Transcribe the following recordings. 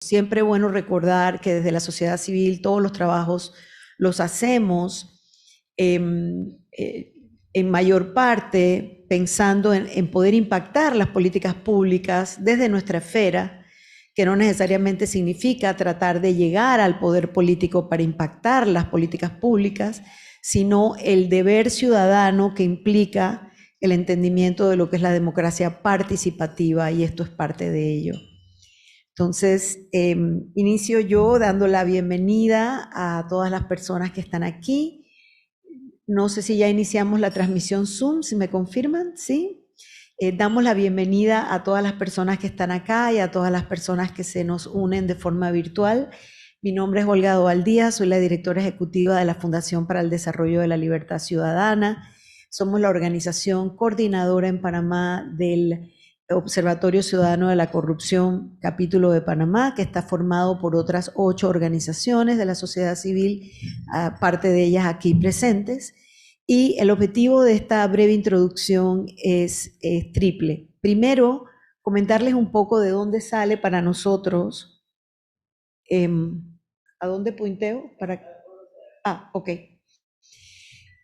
Siempre es bueno recordar que desde la sociedad civil todos los trabajos los hacemos en mayor parte pensando en poder impactar las políticas públicas desde nuestra esfera, que no necesariamente significa tratar de llegar al poder político para impactar las políticas públicas, sino el deber ciudadano que implica el entendimiento de lo que es la democracia participativa, y esto es parte de ello. Entonces, inicio yo dando la bienvenida a todas las personas que están aquí. No sé si ya iniciamos la transmisión Zoom, si me confirman, ¿sí? Damos la bienvenida a todas las personas que están acá y a todas las personas que se nos unen de forma virtual. Mi nombre es Olga Doval Díaz, soy la directora ejecutiva de la Fundación para el Desarrollo de la Libertad Ciudadana. Somos la organización coordinadora en Panamá del Observatorio Ciudadano de la Corrupción, capítulo de Panamá, que está formado por otras 8 organizaciones de la sociedad civil, parte de ellas aquí presentes. Y el objetivo de esta breve introducción es triple. Primero, comentarles un poco de dónde sale para nosotros. ¿A dónde punteo? Ok.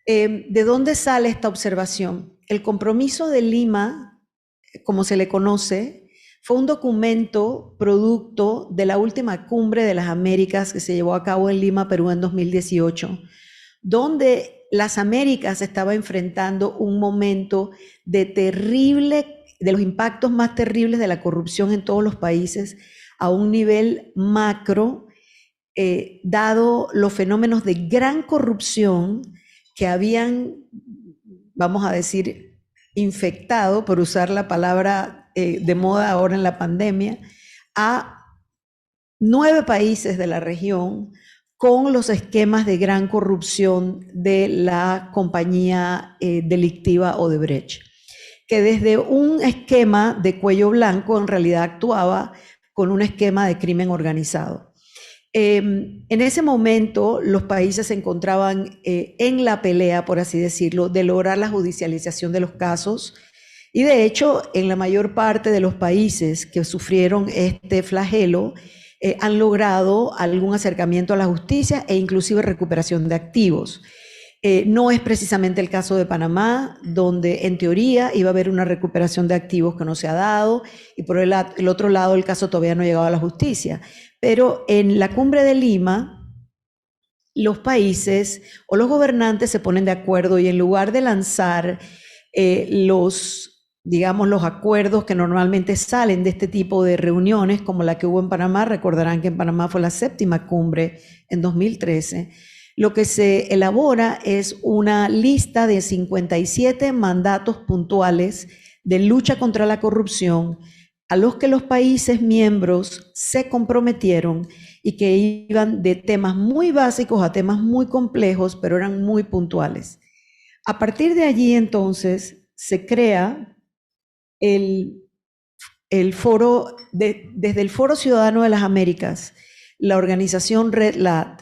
¿De dónde sale esta observación? El Compromiso de Lima, como se le conoce, fue un documento producto de la última cumbre de las Américas que se llevó a cabo en Lima, Perú, en 2018, donde las Américas estaba enfrentando un momento de los impactos más terribles de la corrupción en todos los países a un nivel macro, dado los fenómenos de gran corrupción que habían, vamos a decir, infectado, por usar la palabra de moda ahora en la pandemia, a 9 países de la región con los esquemas de gran corrupción de la compañía delictiva Odebrecht, que desde un esquema de cuello blanco en realidad actuaba con un esquema de crimen organizado. En ese momento los países se encontraban en la pelea, por así decirlo, de lograr la judicialización de los casos, y de hecho en la mayor parte de los países que sufrieron este flagelo han logrado algún acercamiento a la justicia e inclusive recuperación de activos. No es precisamente el caso de Panamá, donde en teoría iba a haber una recuperación de activos que no se ha dado, y por el otro lado el caso todavía no ha llegado a la justicia. Pero en la cumbre de Lima, los países o los gobernantes se ponen de acuerdo, y en lugar de lanzar los acuerdos que normalmente salen de este tipo de reuniones, como la que hubo en Panamá, recordarán que en Panamá fue la 7ª cumbre en 2013, lo que se elabora es una lista de 57 mandatos puntuales de lucha contra la corrupción, a los que los países miembros se comprometieron, y que iban de temas muy básicos a temas muy complejos, pero eran muy puntuales. A partir de allí, entonces, se crea el foro, desde el Foro Ciudadano de las Américas, la organización Red Lat,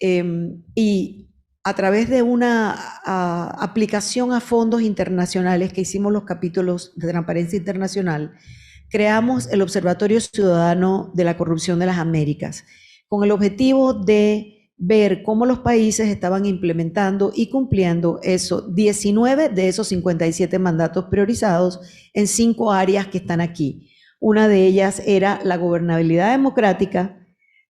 y a través de una aplicación a fondos internacionales que hicimos los capítulos de Transparencia Internacional, creamos el Observatorio Ciudadano de la Corrupción de las Américas, con el objetivo de ver cómo los países estaban implementando y cumpliendo 19 de esos 57 mandatos priorizados en 5 áreas que están aquí. Una de ellas era la gobernabilidad democrática,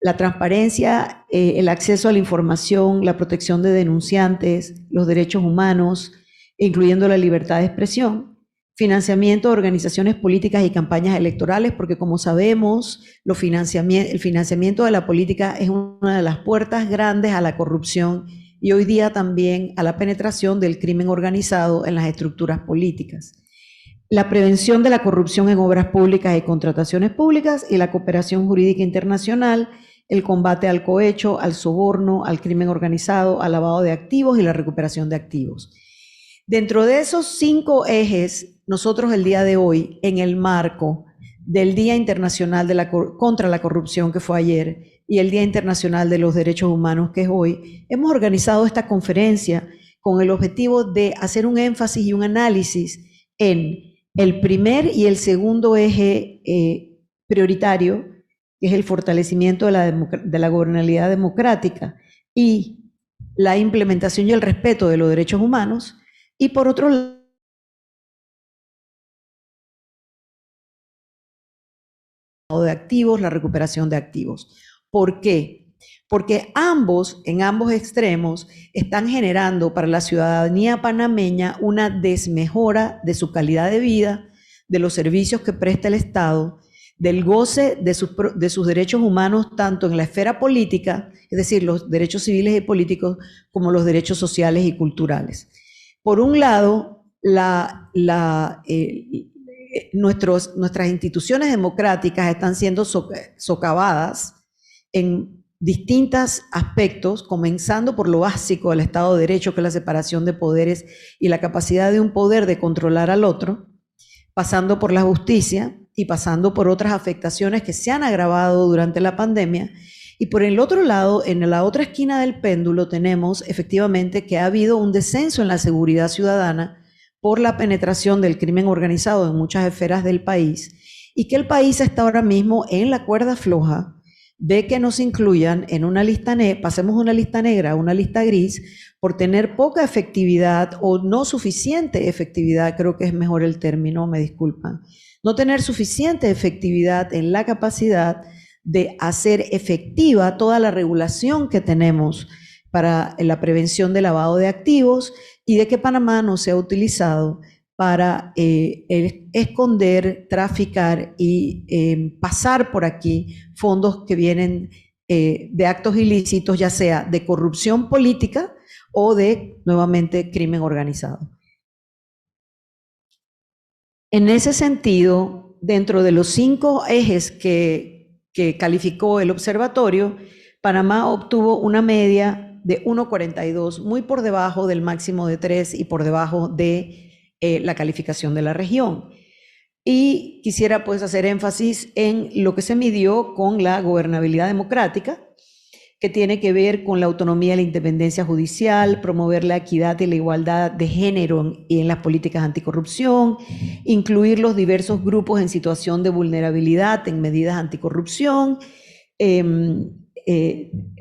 la transparencia, el acceso a la información, la protección de denunciantes, los derechos humanos, incluyendo la libertad de expresión, financiamiento de organizaciones políticas y campañas electorales, porque como sabemos, el financiamiento de la política es una de las puertas grandes a la corrupción, y hoy día también a la penetración del crimen organizado en las estructuras políticas. La prevención de la corrupción en obras públicas y contrataciones públicas, y la cooperación jurídica internacional, el combate al cohecho, al soborno, al crimen organizado, al lavado de activos y la recuperación de activos. Dentro de esos 5 ejes, nosotros el día de hoy, en el marco del Día Internacional contra la Corrupción, que fue ayer, y el Día Internacional de los Derechos Humanos, que es hoy, hemos organizado esta conferencia con el objetivo de hacer un énfasis y un análisis en el primer y el segundo eje prioritario, que es el fortalecimiento de la gobernabilidad democrática y la implementación y el respeto de los derechos humanos, y por otro lado, de activos, la recuperación de activos. ¿Por qué? Porque en ambos extremos, están generando para la ciudadanía panameña una desmejora de su calidad de vida, de los servicios que presta el Estado, del goce de sus derechos humanos, tanto en la esfera política, es decir, los derechos civiles y políticos, como los derechos sociales y culturales. Por un lado, nuestras instituciones democráticas están siendo socavadas en distintos aspectos, comenzando por lo básico del Estado de Derecho, que es la separación de poderes y la capacidad de un poder de controlar al otro, pasando por la justicia y pasando por otras afectaciones que se han agravado durante la pandemia. Y por el otro lado, en la otra esquina del péndulo, tenemos efectivamente que ha habido un descenso en la seguridad ciudadana por la penetración del crimen organizado en muchas esferas del país, y que el país está ahora mismo en la cuerda floja de que nos incluyan en una lista negra, pasemos de una lista negra a una lista gris, por tener poca efectividad o no suficiente efectividad, creo que es mejor el término, me disculpan, no tener suficiente efectividad en la capacidad de hacer efectiva toda la regulación que tenemos para la prevención del lavado de activos, y de que Panamá no sea utilizado para esconder, traficar y pasar por aquí fondos que vienen de actos ilícitos, ya sea de corrupción política o de, nuevamente, crimen organizado. En ese sentido, dentro de los 5 ejes que calificó el observatorio, Panamá obtuvo una media de 1,42, muy por debajo del máximo de 3 y por debajo de la calificación de la región. Y quisiera pues hacer énfasis en lo que se midió con la gobernabilidad democrática, que tiene que ver con la autonomía y la independencia judicial, promover la equidad y la igualdad de género y en las políticas anticorrupción, incluir los diversos grupos en situación de vulnerabilidad en medidas anticorrupción,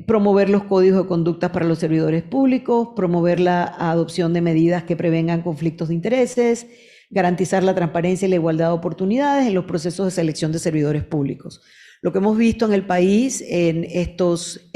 promover los códigos de conducta para los servidores públicos, promover la adopción de medidas que prevengan conflictos de intereses, garantizar la transparencia y la igualdad de oportunidades en los procesos de selección de servidores públicos. Lo que hemos visto en el país en estos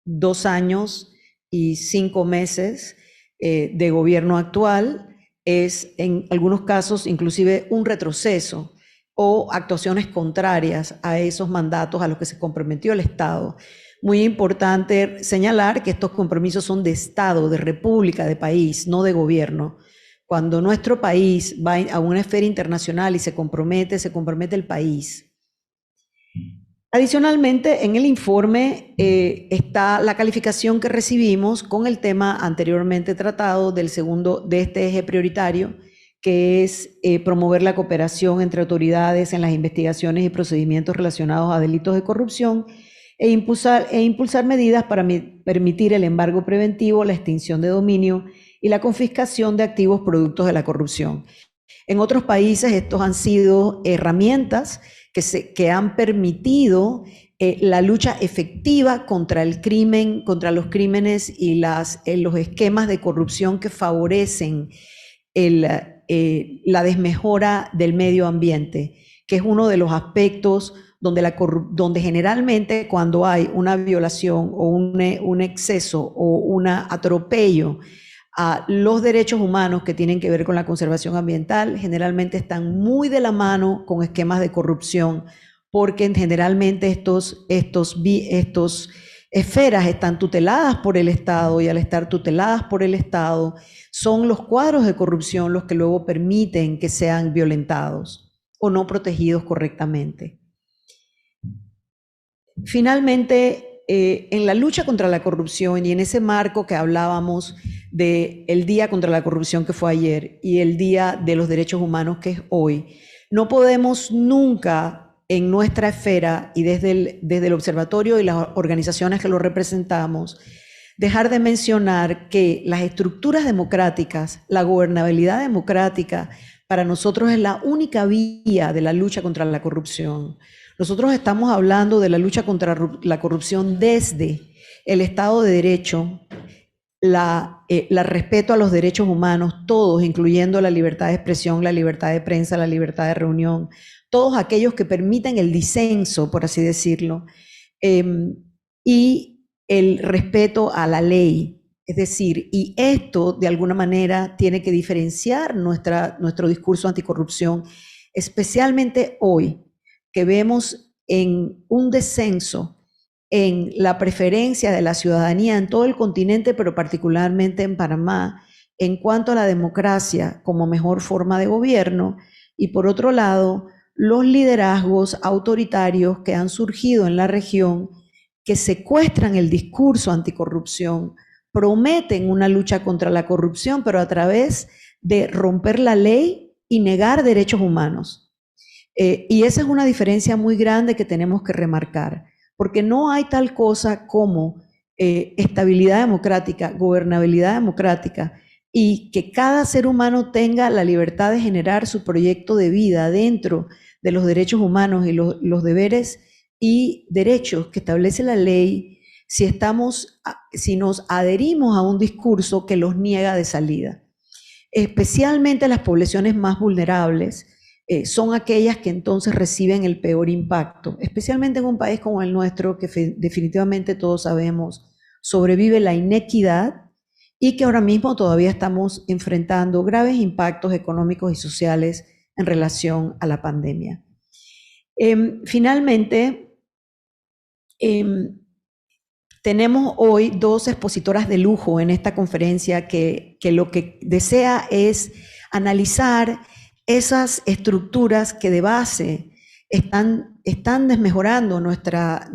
2 años y 5 meses de gobierno actual es, en algunos casos, inclusive un retroceso o actuaciones contrarias a esos mandatos a los que se comprometió el Estado. Muy importante señalar que estos compromisos son de Estado, de república, de país, no de gobierno. Cuando nuestro país va a una esfera internacional y se compromete el país. Adicionalmente, en el informe está la calificación que recibimos con el tema anteriormente tratado del segundo de este eje prioritario, que es promover la cooperación entre autoridades en las investigaciones y procedimientos relacionados a delitos de corrupción e impulsar medidas para permitir el embargo preventivo, la extinción de dominio y la confiscación de activos productos de la corrupción. En otros países estos han sido herramientas que han permitido la lucha efectiva contra el crimen, contra los crímenes y los esquemas de corrupción que favorecen la desmejora del medio ambiente, que es uno de los aspectos donde generalmente cuando hay una violación o un exceso o un atropello a los derechos humanos que tienen que ver con la conservación ambiental, generalmente están muy de la mano con esquemas de corrupción, porque generalmente estos esferas están tuteladas por el Estado, y al estar tuteladas por el Estado, son los cuadros de corrupción los que luego permiten que sean violentados o no protegidos correctamente. Finalmente, en la lucha contra la corrupción y en ese marco que hablábamos del Día contra la Corrupción que fue ayer y el Día de los Derechos Humanos que es hoy, no podemos nunca en nuestra esfera y desde el observatorio y las organizaciones que lo representamos, dejar de mencionar que las estructuras democráticas, la gobernabilidad democrática, para nosotros es la única vía de la lucha contra la corrupción. Nosotros estamos hablando de la lucha contra la corrupción desde el Estado de Derecho, la respeto a los derechos humanos, todos, incluyendo la libertad de expresión, la libertad de prensa, la libertad de reunión, todos aquellos que permiten el disenso, por así decirlo, y el respeto a la ley. Es decir, y esto de alguna manera tiene que diferenciar nuestro discurso anticorrupción, especialmente hoy, que vemos en un descenso en la preferencia de la ciudadanía en todo el continente, pero particularmente en Panamá, en cuanto a la democracia como mejor forma de gobierno, y por otro lado, los liderazgos autoritarios que han surgido en la región, que secuestran el discurso anticorrupción, prometen una lucha contra la corrupción, pero a través de romper la ley y negar derechos humanos. Y esa es una diferencia muy grande que tenemos que remarcar, porque no hay tal cosa como estabilidad democrática, gobernabilidad democrática, y que cada ser humano tenga la libertad de generar su proyecto de vida dentro de los derechos humanos y los deberes y derechos que establece la ley, si nos adherimos a un discurso que los niega de salida. Especialmente las poblaciones más vulnerables son aquellas que entonces reciben el peor impacto, especialmente en un país como el nuestro, que definitivamente todos sabemos sobrevive la inequidad y que ahora mismo todavía estamos enfrentando graves impactos económicos y sociales en relación a la pandemia. Finalmente, tenemos hoy dos expositoras de lujo en esta conferencia que lo que desea es analizar esas estructuras que de base están desmejorando nuestra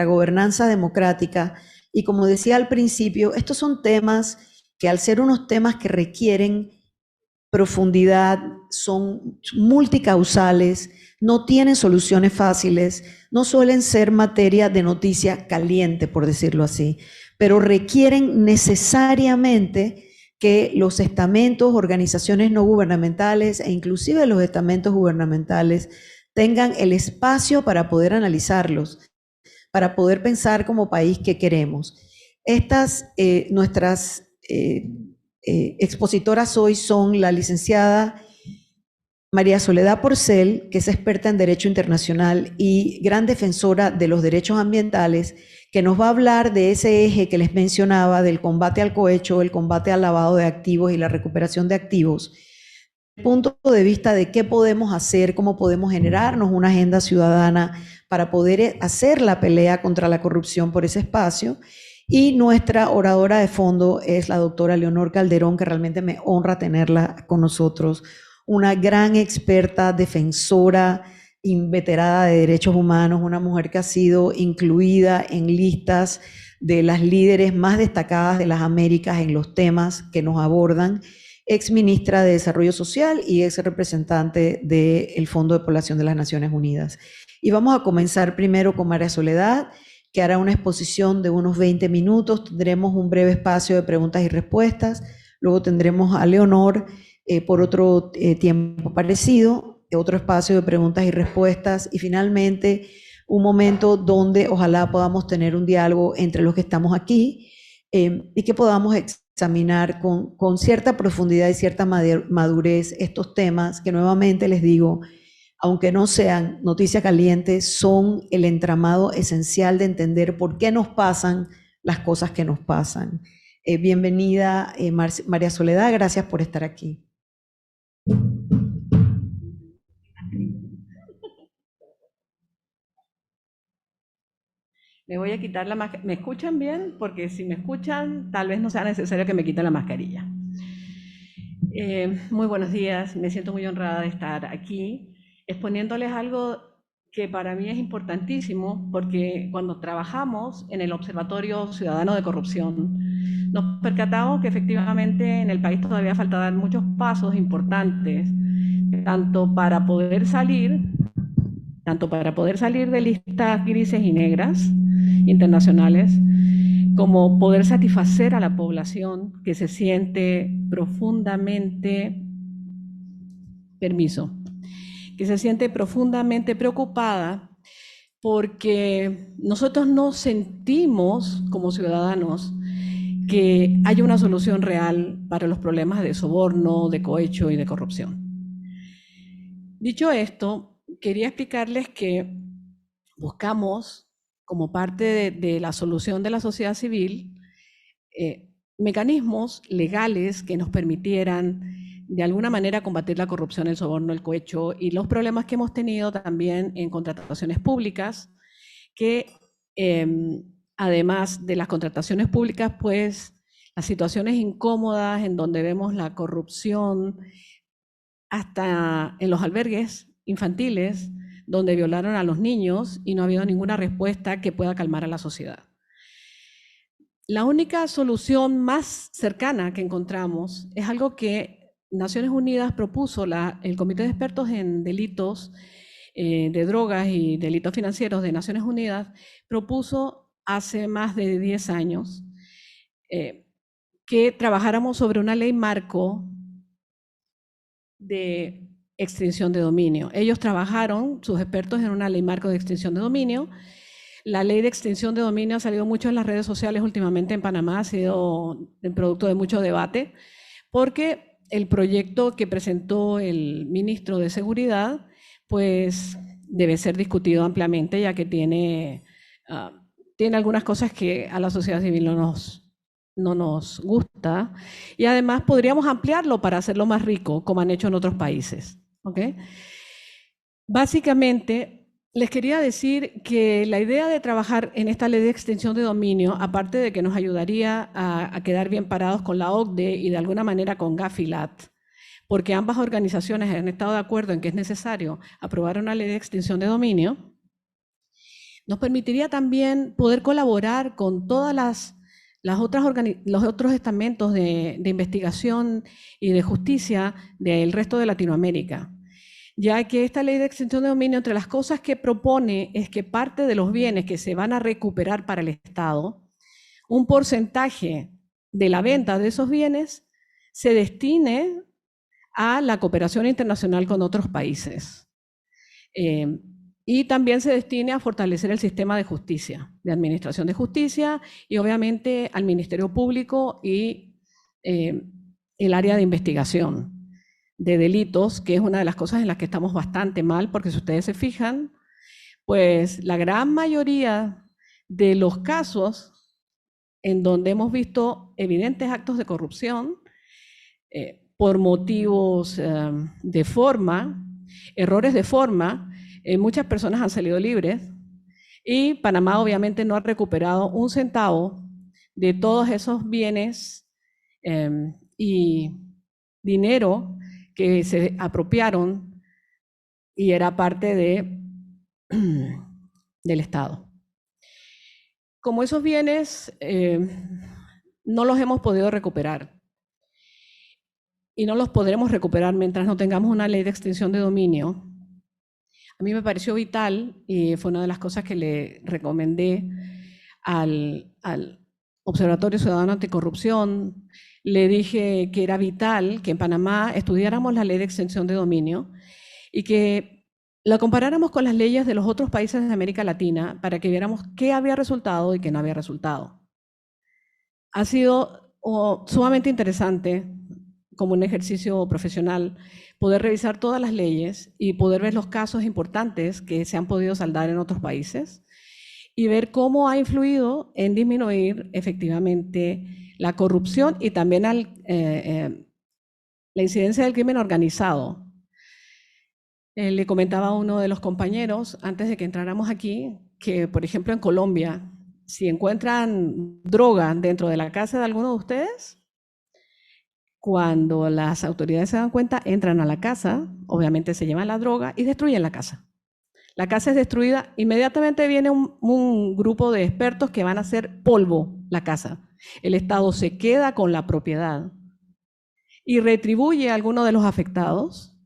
gobernanza democrática. Y como decía al principio, estos son temas que al ser unos temas que requieren profundidad, son multicausales, no tienen soluciones fáciles, no suelen ser materia de noticia caliente, por decirlo así, pero requieren necesariamente que los estamentos, organizaciones no gubernamentales e inclusive los estamentos gubernamentales tengan el espacio para poder analizarlos, para poder pensar como país qué queremos. Nuestras expositoras hoy son la licenciada María Soledad Porcel, que es experta en Derecho Internacional y gran defensora de los derechos ambientales, que nos va a hablar de ese eje que les mencionaba, del combate al cohecho, el combate al lavado de activos y la recuperación de activos, desde el punto de vista de qué podemos hacer, cómo podemos generarnos una agenda ciudadana para poder hacer la pelea contra la corrupción por ese espacio. Y nuestra oradora de fondo es la doctora Leonor Calderón, que realmente me honra tenerla con nosotros, una gran experta, defensora, inveterada de derechos humanos, una mujer que ha sido incluida en listas de las líderes más destacadas de las Américas en los temas que nos abordan, ex ministra de Desarrollo Social y ex representante del Fondo de Población de las Naciones Unidas. Y vamos a comenzar primero con María Soledad, que hará una exposición de unos 20 minutos, tendremos un breve espacio de preguntas y respuestas, luego tendremos a Leonor por otro tiempo parecido, otro espacio de preguntas y respuestas, y finalmente un momento donde ojalá podamos tener un diálogo entre los que estamos aquí y que podamos examinar con cierta profundidad y cierta madurez estos temas que nuevamente les digo, aunque no sean noticia caliente, son el entramado esencial de entender por qué nos pasan las cosas que nos pasan. Bienvenida, María Soledad, gracias por estar aquí. Me voy a quitar la mascarilla. ¿Me escuchan bien? Porque si me escuchan, tal vez no sea necesario que me quiten la mascarilla. Muy buenos días, me siento muy honrada de estar aquí exponiéndoles algo que para mí es importantísimo, porque cuando trabajamos en el Observatorio Ciudadano de Corrupción, nos percatamos que efectivamente en el país todavía falta dar muchos pasos importantes, tanto para poder salir de listas grises y negras internacionales, como poder satisfacer a la población que se siente profundamente preocupada porque nosotros no sentimos como ciudadanos que haya una solución real para los problemas de soborno, de cohecho y de corrupción. Dicho esto, quería explicarles que buscamos, como parte de la solución de la sociedad civil, mecanismos legales que nos permitieran de alguna manera combatir la corrupción, el soborno, el cohecho y los problemas que hemos tenido también en contrataciones públicas, que además de las contrataciones públicas, pues las situaciones incómodas en donde vemos la corrupción, hasta en los albergues infantiles, donde violaron a los niños y no ha habido ninguna respuesta que pueda calmar a la sociedad. La única solución más cercana que encontramos es algo que Naciones Unidas propuso, el Comité de Expertos en Delitos de Drogas y Delitos Financieros de Naciones Unidas propuso hace más de 10 años que trabajáramos sobre una ley marco de extinción de dominio. Ellos trabajaron, sus expertos, en una ley marco de extinción de dominio. La ley de extinción de dominio ha salido mucho en las redes sociales últimamente en Panamá, ha sido el producto de mucho debate, porque el proyecto que presentó el ministro de Seguridad, pues debe ser discutido ampliamente, ya que tiene algunas cosas que a la sociedad civil no nos gusta, y además podríamos ampliarlo para hacerlo más rico, como han hecho en otros países. ¿Okay? Básicamente, les quería decir que la idea de trabajar en esta ley de extinción de dominio, aparte de que nos ayudaría a quedar bien parados con la OCDE y de alguna manera con Gafilat, porque ambas organizaciones han estado de acuerdo en que es necesario aprobar una ley de extinción de dominio, nos permitiría también poder colaborar con todas los otros estamentos de investigación y de justicia del resto de Latinoamérica, ya que esta ley de extinción de dominio, entre las cosas que propone, es que parte de los bienes que se van a recuperar para el Estado, un porcentaje de la venta de esos bienes se destine a la cooperación internacional con otros países. Y también se destine a fortalecer el sistema de justicia, de administración de justicia, y obviamente al Ministerio Público y el área de investigación de delitos, que es una de las cosas en las que estamos bastante mal, porque si ustedes se fijan, pues la gran mayoría de los casos en donde hemos visto evidentes actos de corrupción por motivos de forma, errores de forma, muchas personas han salido libres, y Panamá obviamente no ha recuperado un centavo de todos esos bienes y dinero que se apropiaron y era parte del Estado. Como esos bienes no los hemos podido recuperar y no los podremos recuperar mientras no tengamos una ley de extinción de dominio, a mí me pareció vital, y fue una de las cosas que le recomendé al Observatorio Ciudadano Anticorrupción. Le dije que era vital que en Panamá estudiáramos la ley de extinción de dominio y que la comparáramos con las leyes de los otros países de América Latina para que viéramos qué había resultado y qué no había resultado. Ha sido sumamente interesante, como un ejercicio profesional, poder revisar todas las leyes y poder ver los casos importantes que se han podido saldar en otros países y ver cómo ha influido en disminuir efectivamente la corrupción y también la incidencia del crimen organizado. Le comentaba a uno de los compañeros antes de que entráramos aquí que, por ejemplo, en Colombia, si encuentran droga dentro de la casa de alguno de ustedes, cuando las autoridades se dan cuenta, entran a la casa, obviamente se llevan la droga y destruyen la casa. La casa es destruida, inmediatamente viene un grupo de expertos que van a hacer polvo la casa. El Estado se queda con la propiedad y retribuye a alguno de los afectados,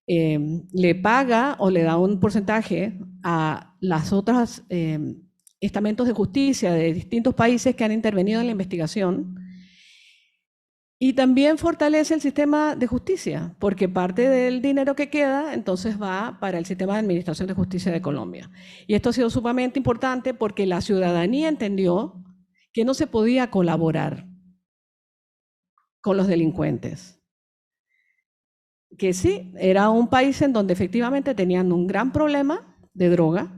le paga o le da un porcentaje a las otras estamentos de justicia de distintos países que han intervenido en la investigación, Y también fortalece el sistema de justicia, porque parte del dinero que queda entonces va para el sistema de administración de justicia de Colombia. Y esto ha sido sumamente importante porque la ciudadanía entendió que no se podía colaborar con los delincuentes. Que sí, era un país en donde efectivamente tenían un gran problema de droga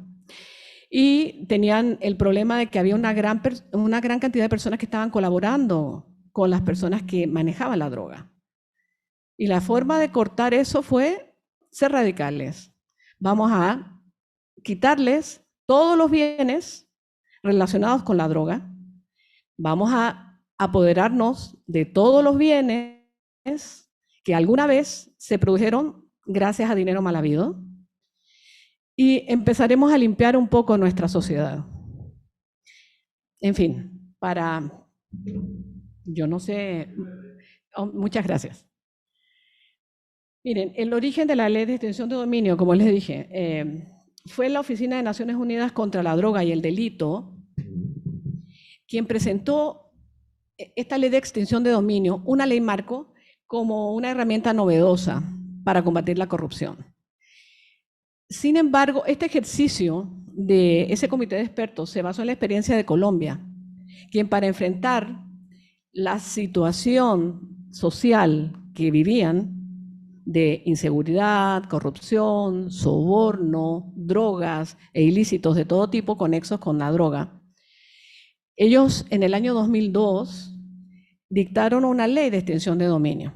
y tenían el problema de que había una gran cantidad de personas que estaban colaborando con las personas que manejaban la droga. Y la forma de cortar eso fue ser radicales. Vamos a quitarles todos los bienes relacionados con la droga. Vamos a apoderarnos de todos los bienes que alguna vez se produjeron gracias a dinero mal habido y empezaremos a limpiar un poco nuestra sociedad. En fin, yo no sé, muchas gracias. Miren, el origen de la ley de extinción de dominio, como les dije, fue la Oficina de Naciones Unidas contra la Droga y el Delito quien presentó esta ley de extinción de dominio, una ley marco, como una herramienta novedosa para combatir la corrupción. Sin embargo, este ejercicio de ese comité de expertos se basó en la experiencia de Colombia, quien para enfrentar la situación social que vivían de inseguridad, corrupción, soborno, drogas e ilícitos de todo tipo conexos con la droga, ellos en el año 2002 dictaron una ley de extinción de dominio,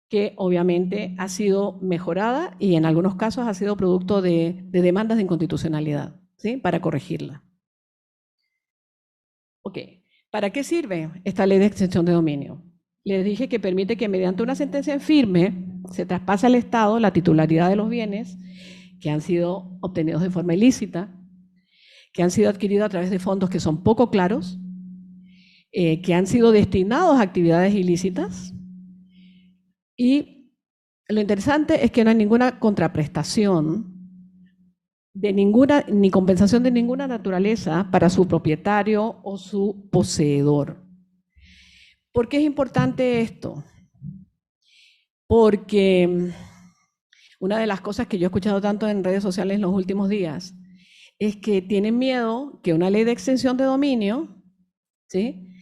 que obviamente ha sido mejorada y en algunos casos ha sido producto de demandas de inconstitucionalidad, ¿sí? Para corregirla. Ok, ¿para qué sirve esta ley de extinción de dominio? Les dije que permite que mediante una sentencia en firme se traspase al Estado la titularidad de los bienes que han sido obtenidos de forma ilícita, que han sido adquiridos a través de fondos que son poco claros, que han sido destinados a actividades ilícitas. Y lo interesante es que no hay ninguna contraprestación ni compensación de ninguna naturaleza para su propietario o su poseedor. ¿Por qué es importante esto? Porque una de las cosas que yo he escuchado tanto en redes sociales en los últimos días es que tienen miedo que una ley de extinción de dominio, ¿sí?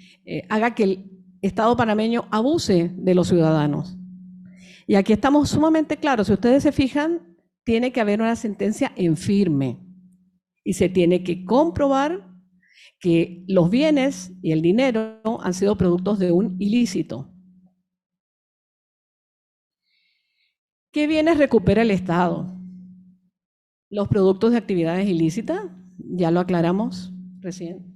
Haga que el Estado panameño abuse de los ciudadanos. Y aquí estamos sumamente claros. Si ustedes se fijan, tiene que haber una sentencia en firme y se tiene que comprobar que los bienes y el dinero han sido productos de un ilícito. ¿Qué bienes recupera el Estado? Los productos de actividades ilícitas, ya lo aclaramos recién.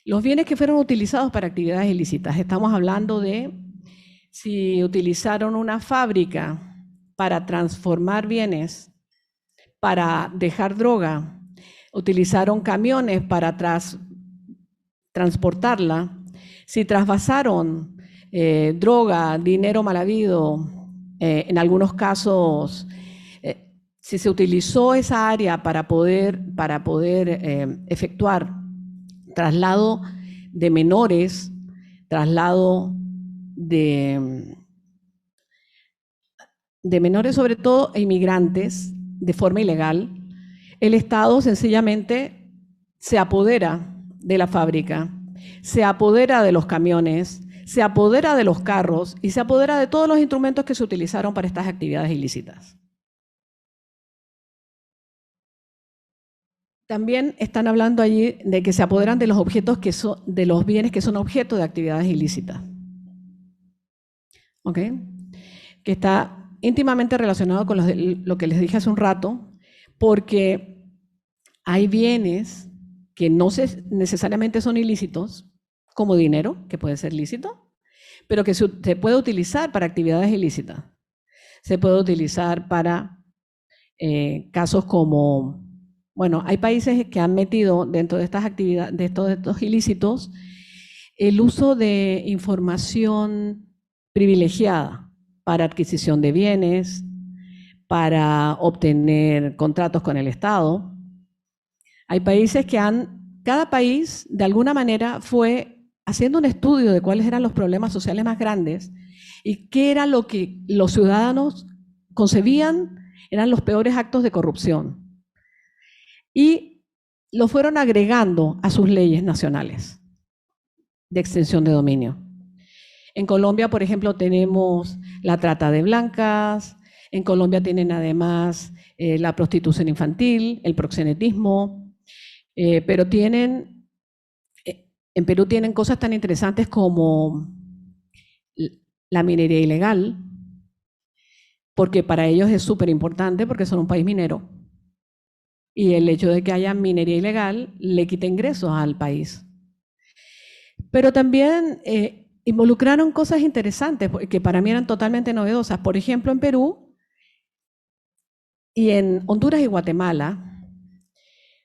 Los bienes que fueron utilizados para actividades ilícitas, estamos hablando de si utilizaron una fábrica para transformar bienes, para dejar droga, utilizaron camiones para transportarla, si trasvasaron droga, dinero mal habido, en algunos casos, si se utilizó esa área para poder efectuar traslado de menores, traslado de menores sobre todo e inmigrantes de forma ilegal, el Estado sencillamente se apodera de la fábrica, se apodera de los camiones, se apodera de los carros y se apodera de todos los instrumentos que se utilizaron para estas actividades ilícitas. También están hablando allí de que se apoderan de los objetos de los bienes que son objeto de actividades ilícitas. ¿Ok? Que está íntimamente relacionado con lo que les dije hace un rato, porque hay bienes que no necesariamente son ilícitos, como dinero, que puede ser lícito, pero que se puede utilizar para actividades ilícitas. Se puede utilizar para casos como, bueno, hay países que han metido dentro de estas actividades, de estos ilícitos, el uso de información privilegiada para adquisición de bienes, para obtener contratos con el Estado. Hay países que cada país de alguna manera fue haciendo un estudio de cuáles eran los problemas sociales más grandes y qué era lo que los ciudadanos concebían eran los peores actos de corrupción. Y lo fueron agregando a sus leyes nacionales de extensión de dominio. En Colombia, por ejemplo, tenemos la trata de blancas, en Colombia tienen además la prostitución infantil, el proxenetismo, pero tienen, en Perú tienen cosas tan interesantes como la minería ilegal, porque para ellos es súper importante porque son un país minero. Y el hecho de que haya minería ilegal le quita ingresos al país. Pero también involucraron cosas interesantes que para mí eran totalmente novedosas. Por ejemplo, en Perú y en Honduras y Guatemala,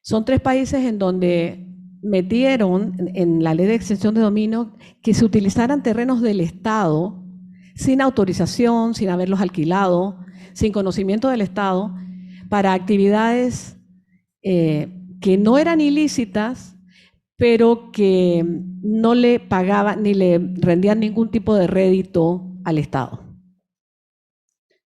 son 3 países en donde metieron en la ley de extensión de dominio que se utilizaran terrenos del Estado sin autorización, sin haberlos alquilado, sin conocimiento del Estado, para actividades que no eran ilícitas, pero que no le pagaban ni le rendían ningún tipo de rédito al Estado.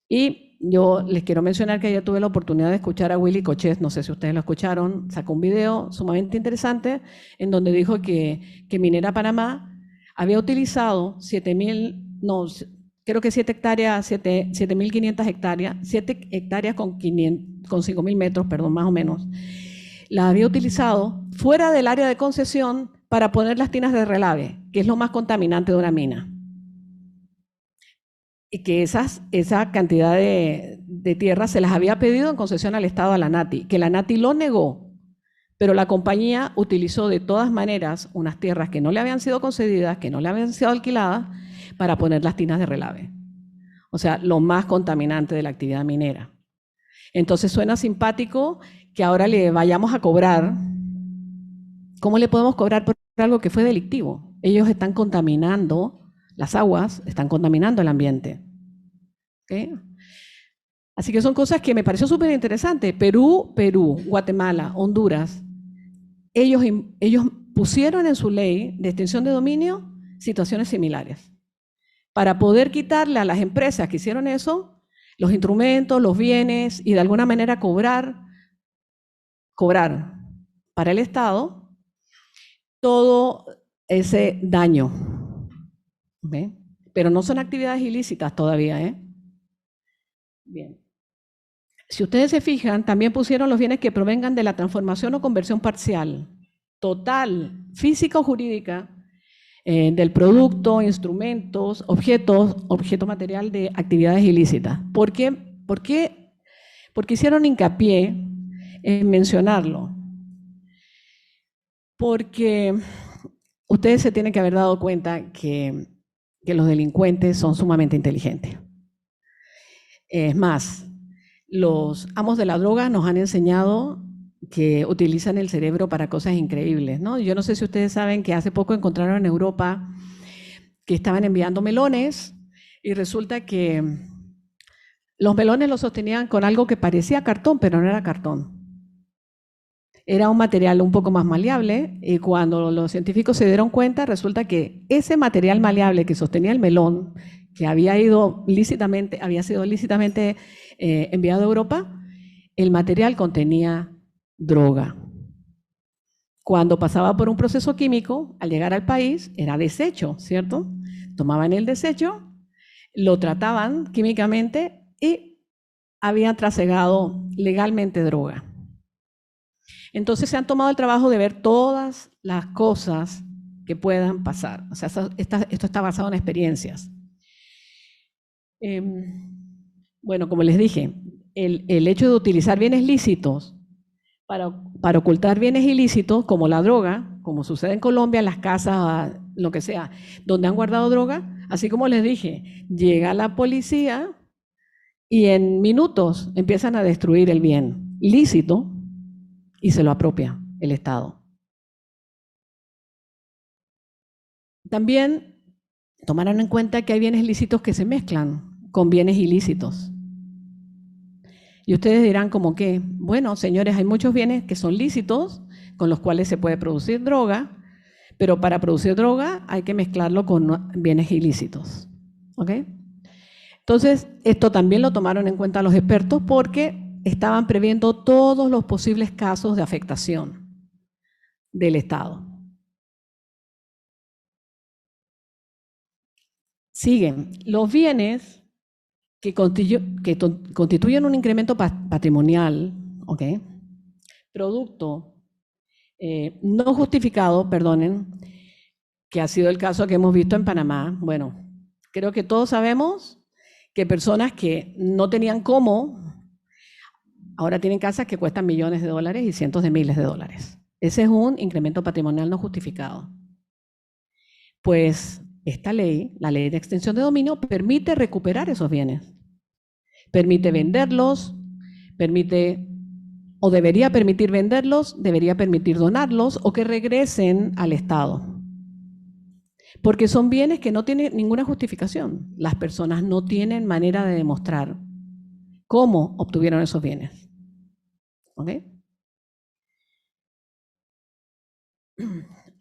Y yo les quiero mencionar que ayer tuve la oportunidad de escuchar a Willy Cochet, no sé si ustedes lo escucharon, sacó un video sumamente interesante en donde dijo que Minera Panamá había utilizado 7.500 hectáreas, 7 hectáreas con 5.000 metros, perdón, más o menos, la había utilizado fuera del área de concesión para poner las tinas de relave, que es lo más contaminante de una mina. Y que esa cantidad de tierra se las había pedido en concesión al Estado, a la NATI, que la NATI lo negó, pero la compañía utilizó de todas maneras unas tierras que no le habían sido concedidas, que no le habían sido alquiladas, para poner las tinas de relave. O sea, lo más contaminante de la actividad minera. Entonces suena simpático que ahora le vayamos a cobrar. ¿Cómo le podemos cobrar por algo que fue delictivo? Ellos están contaminando las aguas, están contaminando el ambiente. ¿Okay? Así que son cosas que me pareció súper interesante. Perú, Guatemala, Honduras, ellos pusieron en su ley de extinción de dominio situaciones similares para poder quitarle a las empresas que hicieron eso los instrumentos, los bienes y de alguna manera cobrar para el Estado todo ese daño. ¿Okay? Pero no son actividades ilícitas todavía, ¿eh? Bien. Si ustedes se fijan, también pusieron los bienes que provengan de la transformación o conversión parcial, total, física o jurídica, del producto, instrumentos, objeto material de actividades ilícitas. ¿Por qué? Porque hicieron hincapié en mencionarlo. Porque ustedes se tienen que haber dado cuenta que los delincuentes son sumamente inteligentes. Es más, los amos de la droga nos han enseñado que utilizan el cerebro para cosas increíbles, ¿no? Yo no sé si ustedes saben que hace poco encontraron en Europa que estaban enviando melones y resulta que los melones los sostenían con algo que parecía cartón, pero no era cartón. Era un material un poco más maleable y cuando los científicos se dieron cuenta, resulta que ese material maleable que sostenía el melón, que había sido lícitamente enviado a Europa, el material contenía droga. Cuando pasaba por un proceso químico, al llegar al país, era desecho, ¿cierto? Tomaban el desecho, lo trataban químicamente y habían trasegado legalmente droga. Entonces se han tomado el trabajo de ver todas las cosas que puedan pasar. O sea, esto está basado en experiencias. Bueno, como les dije, el hecho de utilizar bienes lícitos para ocultar bienes ilícitos, como la droga, como sucede en Colombia, en las casas, lo que sea, donde han guardado droga, así como les dije, llega la policía y en minutos empiezan a destruir el bien lícito y se lo apropia el Estado. También tomaron en cuenta que hay bienes lícitos que se mezclan con bienes ilícitos. Y ustedes dirán como que, bueno, señores, hay muchos bienes que son lícitos, con los cuales se puede producir droga, pero para producir droga hay que mezclarlo con bienes ilícitos. ¿Ok? Entonces, esto también lo tomaron en cuenta los expertos porque estaban previendo todos los posibles casos de afectación del Estado. Siguen los bienes que constituyen un incremento patrimonial, ¿ok? Producto no justificado, perdonen, que ha sido el caso que hemos visto en Panamá. Bueno, creo que todos sabemos que personas que no tenían cómo, ahora tienen casas que cuestan millones de dólares y cientos de miles de dólares. Ese es un incremento patrimonial no justificado. Pues esta ley, la ley de extensión de dominio, permite recuperar esos bienes. Permite venderlos, permite o debería permitir venderlos, debería permitir donarlos o que regresen al Estado. Porque son bienes que no tienen ninguna justificación. Las personas no tienen manera de demostrar cómo obtuvieron esos bienes. ¿Ok?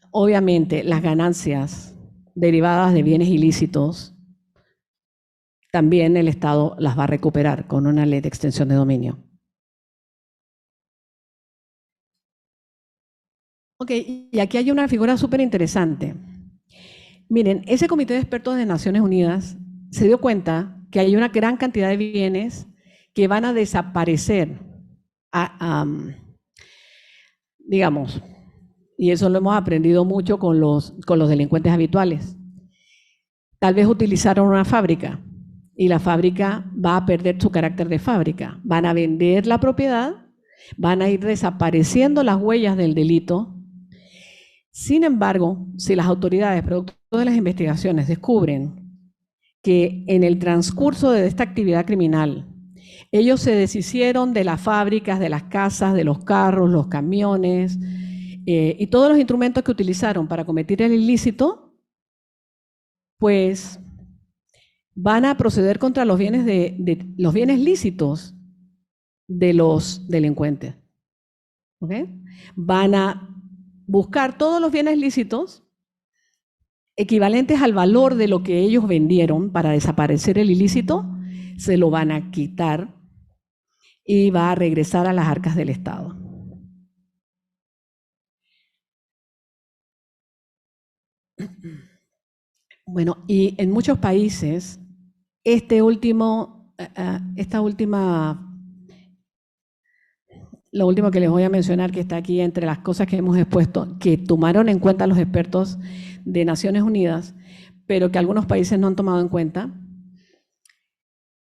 Obviamente, las ganancias derivadas de bienes ilícitos, también el Estado las va a recuperar con una ley de extensión de dominio. Ok, y aquí hay una figura súper interesante. Miren, ese comité de expertos de Naciones Unidas se dio cuenta que hay una gran cantidad de bienes que van a desaparecer, digamos, y eso lo hemos aprendido mucho con los delincuentes habituales. Tal vez utilizaron una fábrica y la fábrica va a perder su carácter de fábrica. Van a vender la propiedad, van a ir desapareciendo las huellas del delito. Sin embargo, si las autoridades, producto de las investigaciones, descubren que en el transcurso de esta actividad criminal, ellos se deshicieron de las fábricas, de las casas, de los carros, los camiones y todos los instrumentos que utilizaron para cometer el ilícito, pues van a proceder contra los bienes, los bienes lícitos de los delincuentes. ¿Ok? Van a buscar todos los bienes lícitos equivalentes al valor de lo que ellos vendieron para desaparecer el ilícito, se lo van a quitar y va a regresar a las arcas del Estado. Bueno, y en muchos países, lo último que les voy a mencionar, que está aquí entre las cosas que hemos expuesto, que tomaron en cuenta los expertos de Naciones Unidas, pero que algunos países no han tomado en cuenta,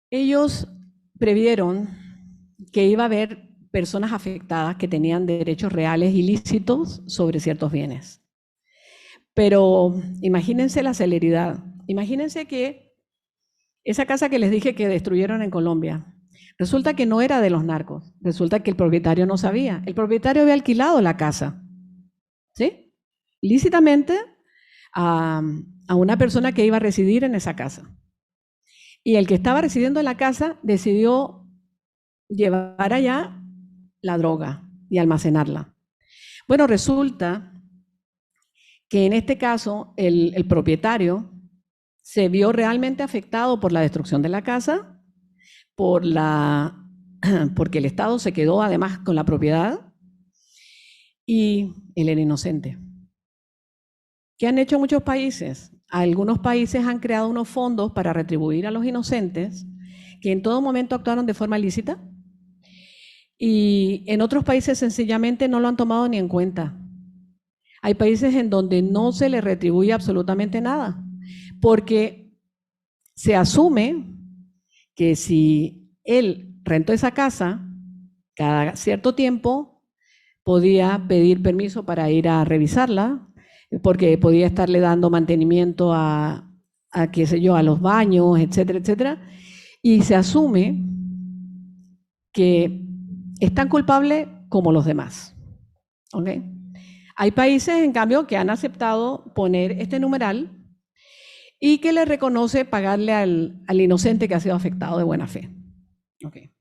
ellos previeron que iba a haber personas afectadas que tenían derechos reales ilícitos sobre ciertos bienes. Pero imagínense la celeridad. Imagínense que esa casa que les dije que destruyeron en Colombia, resulta que no era de los narcos, resulta que el propietario no sabía. El propietario había alquilado la casa, ¿sí? Lícitamente a una persona que iba a residir en esa casa. Y el que estaba residiendo en la casa decidió llevar allá la droga y almacenarla. Bueno, resulta que en este caso el propietario se vio realmente afectado por la destrucción de la casa, porque el Estado se quedó además con la propiedad y él era inocente. ¿Qué han hecho muchos países? Algunos países han creado unos fondos para retribuir a los inocentes que en todo momento actuaron de forma ilícita y en otros países sencillamente no lo han tomado ni en cuenta. Hay países en donde no se le retribuye absolutamente nada, porque se asume que si él rentó esa casa, cada cierto tiempo podía pedir permiso para ir a revisarla, porque podía estarle dando mantenimiento qué sé yo, a los baños, etcétera, etcétera, y se asume que es tan culpable como los demás. ¿Ok? Hay países, en cambio, que han aceptado poner este numeral y que le reconoce pagarle al inocente que ha sido afectado de buena fe. Okay.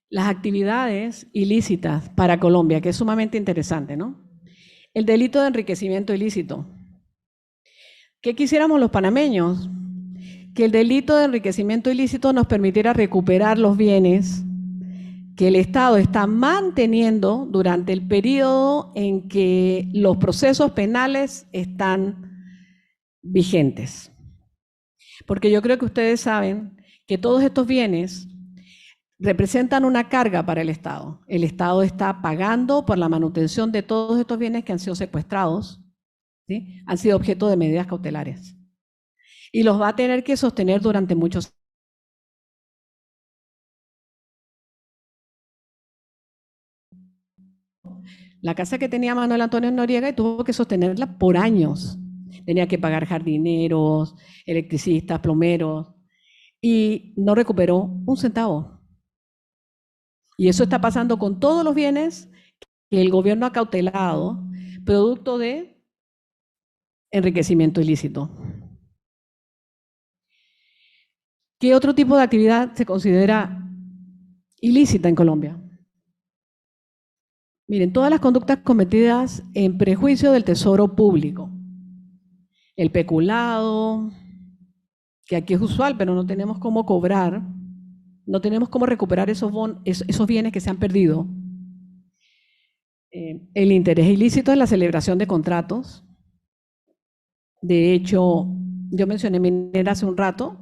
Las actividades ilícitas para Colombia, que es sumamente interesante, ¿no? El delito de enriquecimiento ilícito. ¿Qué quisiéramos los panameños? Que el delito de enriquecimiento ilícito nos permitiera recuperar los bienes que el Estado está manteniendo durante el periodo en que los procesos penales están vigentes. Porque yo creo que ustedes saben que todos estos bienes representan una carga para el Estado. El Estado está pagando por la manutención de todos estos bienes que han sido secuestrados, ¿sí? Han sido objeto de medidas cautelares. Y los va a tener que sostener durante muchos años. La casa que tenía Manuel Antonio Noriega y tuvo que sostenerla por años. Tenía que pagar jardineros, electricistas, plomeros, y no recuperó un centavo. Y eso está pasando con todos los bienes que el gobierno ha cautelado, producto de enriquecimiento ilícito. ¿Qué otro tipo de actividad se considera ilícita en Colombia? Miren, todas las conductas cometidas en prejuicio del tesoro público. El peculado, que aquí es usual, pero no tenemos cómo cobrar, no tenemos cómo recuperar esos bienes que se han perdido. El interés ilícito en la celebración de contratos. De hecho, yo mencioné Minera hace un rato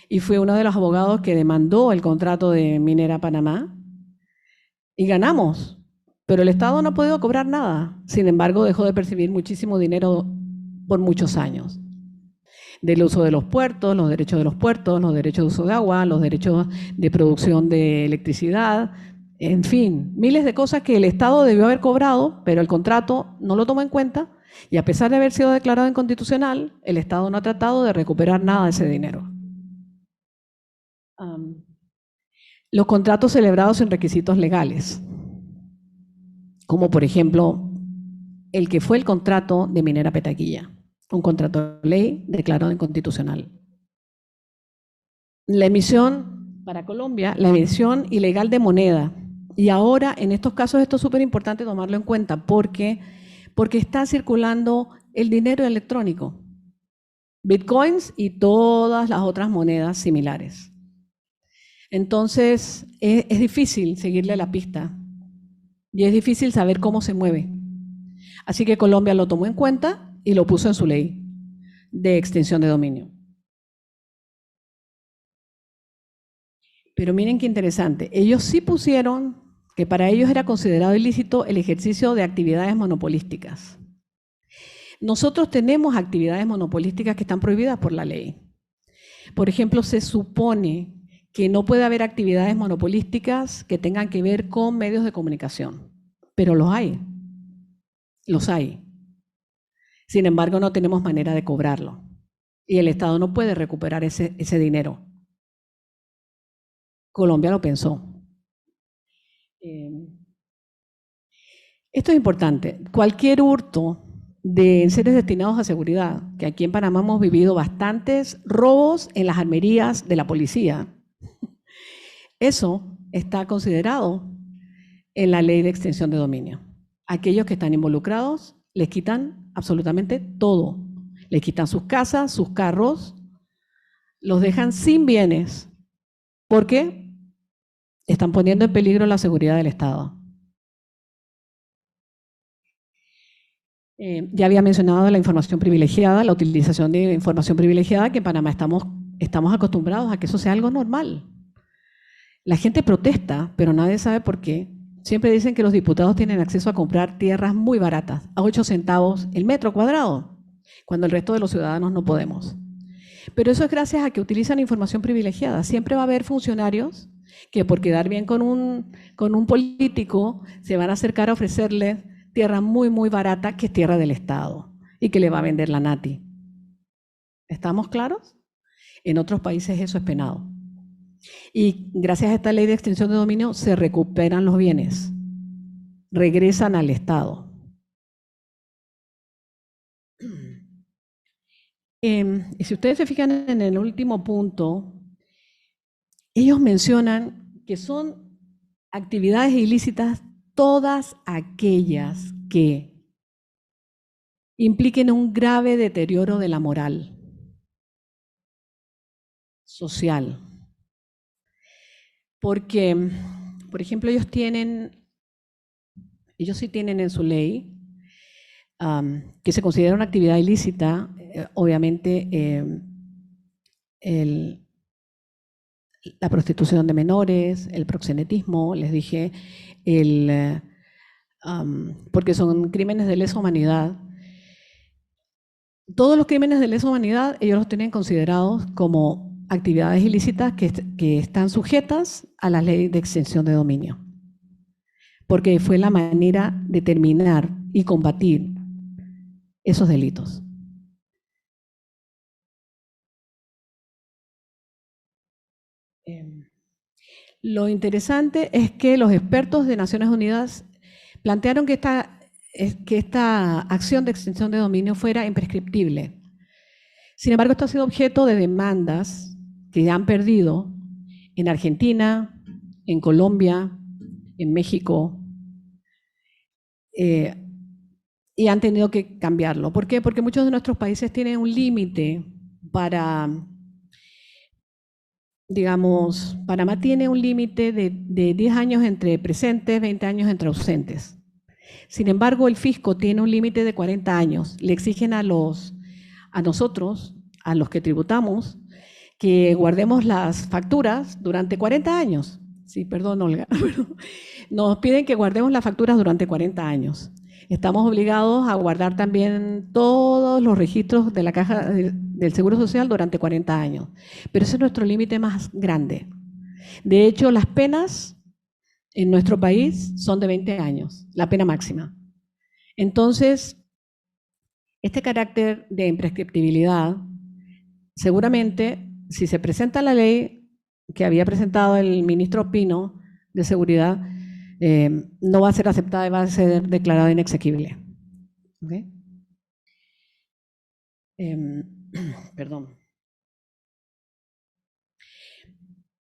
y fue uno de los abogados que demandó el contrato de Minera Panamá y ganamos. Pero el Estado no ha podido cobrar nada. Sin embargo, dejó de percibir muchísimo dinero por muchos años. Del uso de los puertos, los derechos de los puertos, los derechos de uso de agua, los derechos de producción de electricidad, en fin, miles de cosas que el Estado debió haber cobrado, pero el contrato no lo tomó en cuenta y a pesar de haber sido declarado inconstitucional, el Estado no ha tratado de recuperar nada de ese dinero. Los contratos celebrados sin requisitos legales, como por ejemplo el que fue el contrato de Minera Petaquilla, un contrato de ley declarado inconstitucional. La emisión, para Colombia, la emisión ilegal de moneda. Y ahora, en estos casos, esto es súper importante tomarlo en cuenta, porque está circulando el dinero electrónico, bitcoins y todas las otras monedas similares. Entonces, es difícil seguirle la pista y es difícil saber cómo se mueve. Así que Colombia lo tomó en cuenta y lo puso en su ley de extinción de dominio. Pero miren qué interesante, ellos sí pusieron que para ellos era considerado ilícito el ejercicio de actividades monopolísticas. Nosotros tenemos actividades monopolísticas que están prohibidas por la ley. Por ejemplo, se supone que no puede haber actividades monopolísticas que tengan que ver con medios de comunicación, pero los hay. Los hay. Sin embargo, no tenemos manera de cobrarlo. Y el Estado no puede recuperar ese dinero. Colombia lo pensó. Esto es importante. Cualquier hurto de enseres destinados a seguridad, que aquí en Panamá hemos vivido bastantes robos en las armerías de la policía, eso está considerado en la ley de extinción de dominio. Aquellos que están involucrados les quitan absolutamente todo. Les quitan sus casas, sus carros, los dejan sin bienes, porque están poniendo en peligro la seguridad del Estado. Ya había mencionado la información privilegiada, la utilización de información privilegiada, que en Panamá estamos acostumbrados a que eso sea algo normal. La gente protesta, pero nadie sabe por qué. Siempre dicen que los diputados tienen acceso a comprar tierras muy baratas, a 8 centavos el metro cuadrado, cuando el resto de los ciudadanos no podemos. Pero eso es gracias a que utilizan información privilegiada. Siempre va a haber funcionarios que por quedar bien con un político se van a acercar a ofrecerle tierra muy, muy barata, que es tierra del Estado, y que le va a vender la Nati. ¿Estamos claros? En otros países eso es penado. Y gracias a esta ley de extinción de dominio se recuperan los bienes, regresan al Estado. Y si ustedes se fijan en el último punto, ellos mencionan que son actividades ilícitas todas aquellas que impliquen un grave deterioro de la moral social. Porque, por ejemplo, ellos sí tienen en su ley que se considera una actividad ilícita, obviamente, la prostitución de menores, el proxenetismo, les dije, porque son crímenes de lesa humanidad. Todos los crímenes de lesa humanidad ellos los tienen considerados como actividades ilícitas que están sujetas a la ley de extinción de dominio, porque fue la manera de terminar y combatir esos delitos. Lo interesante es que los expertos de Naciones Unidas plantearon que esta acción de extinción de dominio fuera imprescriptible. Sin embargo, esto ha sido objeto de demandas que han perdido en Argentina, en Colombia, en México, y han tenido que cambiarlo. ¿Por qué? Porque muchos de nuestros países tienen un límite para, digamos, Panamá tiene un límite de 10 años entre presentes, 20 años entre ausentes. Sin embargo, el fisco tiene un límite de 40 años. Le exigen a nosotros, a los que tributamos, que guardemos las facturas durante 40 años. Sí, perdón, Olga. Nos piden que guardemos las facturas durante 40 años. Estamos obligados a guardar también todos los registros de la Caja del Seguro Social durante 40 años. Pero ese es nuestro límite más grande. De hecho, las penas en nuestro país son de 20 años, la pena máxima. Entonces, este carácter de imprescriptibilidad, seguramente, si se presenta la ley que había presentado el ministro Pino de Seguridad, no va a ser aceptada y va a ser declarada inexequible. ¿Okay? Perdón.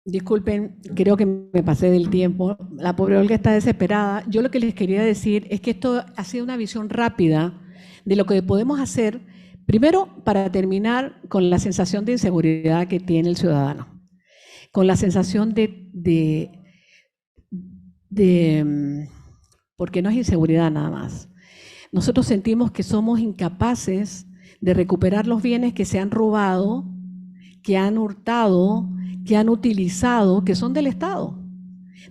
Disculpen, creo que me pasé del tiempo. La pobre Olga está desesperada. Yo lo que les quería decir es que esto ha sido una visión rápida de lo que podemos hacer, primero, para terminar con la sensación de inseguridad que tiene el ciudadano, con la sensación porque no es inseguridad nada más. Nosotros sentimos que somos incapaces de recuperar los bienes que se han robado, que han hurtado, que han utilizado, que son del Estado.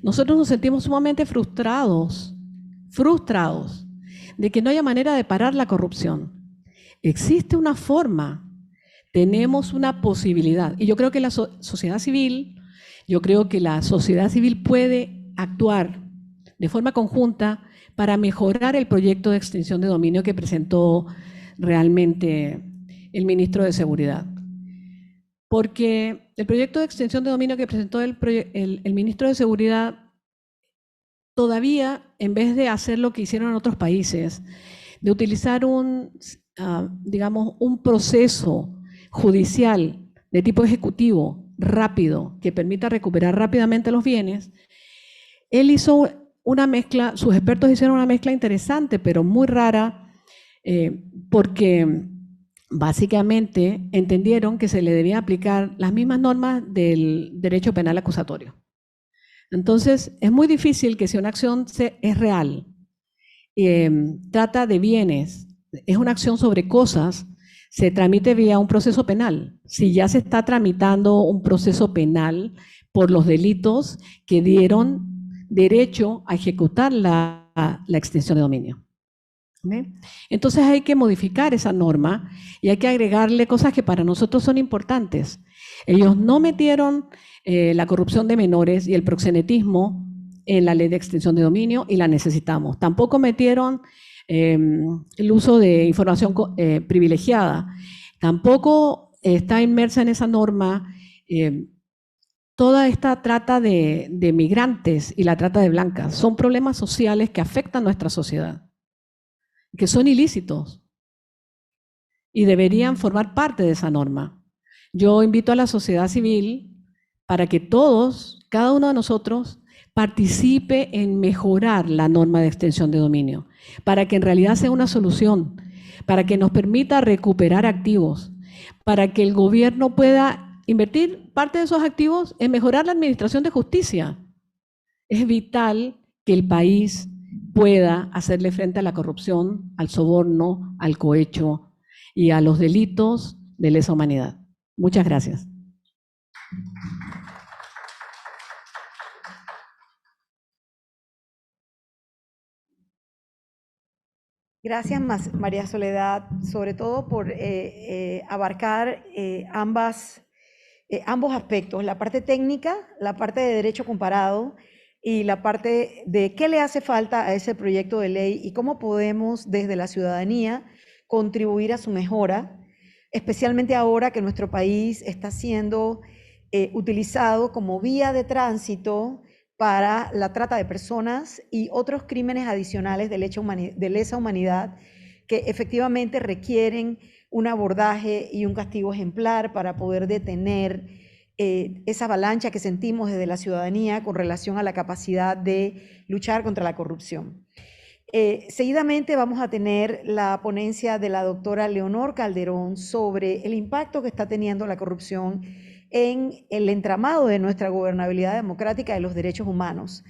Nosotros nos sentimos sumamente frustrados de que no haya manera de parar la corrupción. Existe una forma, tenemos una posibilidad. Y yo creo que la sociedad civil puede actuar de forma conjunta para mejorar el proyecto de extinción de dominio que presentó realmente el ministro de Seguridad. Porque el proyecto de extinción de dominio que presentó el ministro de Seguridad, todavía, en vez de hacer lo que hicieron en otros países, de utilizar un proceso judicial de tipo ejecutivo rápido, que permita recuperar rápidamente los bienes, él hizo una mezcla, sus expertos hicieron una mezcla interesante, pero muy rara, porque básicamente entendieron que se le debían aplicar las mismas normas del derecho penal acusatorio. Entonces, es muy difícil que si una acción es real, trata de bienes, es una acción sobre cosas, se tramite vía un proceso penal. Si ya se está tramitando un proceso penal por los delitos que dieron derecho a ejecutar la extinción de dominio. ¿Okay? Entonces hay que modificar esa norma y hay que agregarle cosas que para nosotros son importantes. Ellos no metieron la corrupción de menores y el proxenetismo en la ley de extinción de dominio y la necesitamos. Tampoco metieron el uso de información privilegiada. Tampoco está inmersa en esa norma toda esta trata de migrantes y la trata de blancas. Son problemas sociales que afectan a nuestra sociedad, que son ilícitos y deberían formar parte de esa norma. Yo invito a la sociedad civil para que todos, cada uno de nosotros, participe en mejorar la norma de extinción de dominio, para que en realidad sea una solución, para que nos permita recuperar activos, para que el gobierno pueda invertir parte de esos activos en mejorar la administración de justicia. Es vital que el país pueda hacerle frente a la corrupción, al soborno, al cohecho y a los delitos de lesa humanidad. Muchas gracias. Gracias, María Soledad, sobre todo por abarcar ambos aspectos, la parte técnica, la parte de derecho comparado y la parte de qué le hace falta a ese proyecto de ley y cómo podemos desde la ciudadanía contribuir a su mejora, especialmente ahora que nuestro país está siendo utilizado como vía de tránsito para la trata de personas y otros crímenes adicionales de lesa humanidad que efectivamente requieren un abordaje y un castigo ejemplar para poder detener esa avalancha que sentimos desde la ciudadanía con relación a la capacidad de luchar contra la corrupción. Seguidamente vamos a tener la ponencia de la doctora Leonor Calderón sobre el impacto que está teniendo la corrupción en el entramado de nuestra gobernabilidad democrática de los derechos humanos.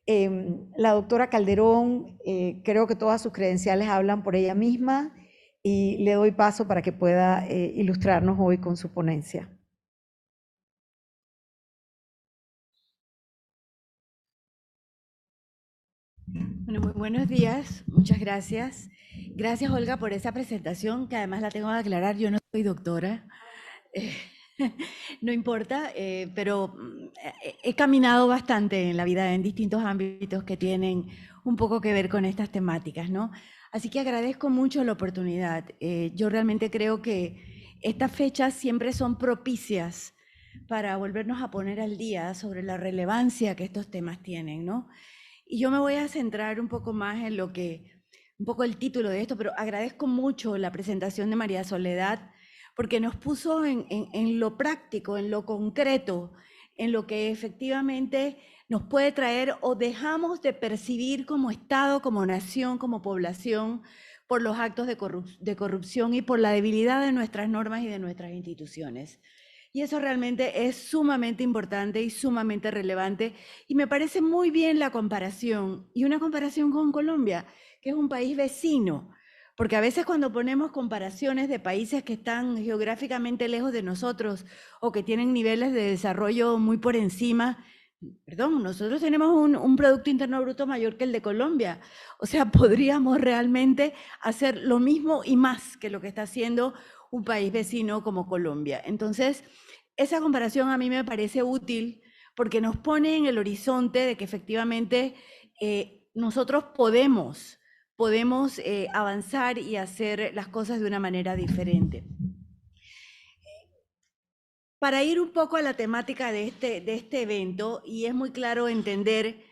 La doctora Calderón, creo que todas sus credenciales hablan por ella misma y le doy paso para que pueda ilustrarnos hoy con su ponencia. Bueno, muy buenos días, muchas gracias. Gracias, Olga, por esa presentación, que además la tengo que aclarar, yo no soy doctora. No importa, pero he caminado bastante en la vida en distintos ámbitos que tienen un poco que ver con estas temáticas, ¿no? Así que agradezco mucho la oportunidad. Yo realmente creo que estas fechas siempre son propicias para volvernos a poner al día sobre la relevancia que estos temas tienen, ¿no? Y yo me voy a centrar un poco más en un poco el título de esto, pero agradezco mucho la presentación de María Soledad, porque nos puso en lo práctico, en lo concreto, en lo que efectivamente nos puede traer o dejamos de percibir como Estado, como nación, como población, por los actos de corrupción y por la debilidad de nuestras normas y de nuestras instituciones. Y eso realmente es sumamente importante y sumamente relevante. Y me parece muy bien la comparación, y una comparación con Colombia, que es un país vecino. Porque a veces cuando ponemos comparaciones de países que están geográficamente lejos de nosotros o que tienen niveles de desarrollo muy por encima, perdón, nosotros tenemos un Producto Interno Bruto mayor que el de Colombia. O sea, podríamos realmente hacer lo mismo y más que lo que está haciendo un país vecino como Colombia. Entonces, esa comparación a mí me parece útil porque nos pone en el horizonte de que efectivamente nosotros podemos avanzar y hacer las cosas de una manera diferente. Para ir un poco a la temática de este evento, y es muy claro entender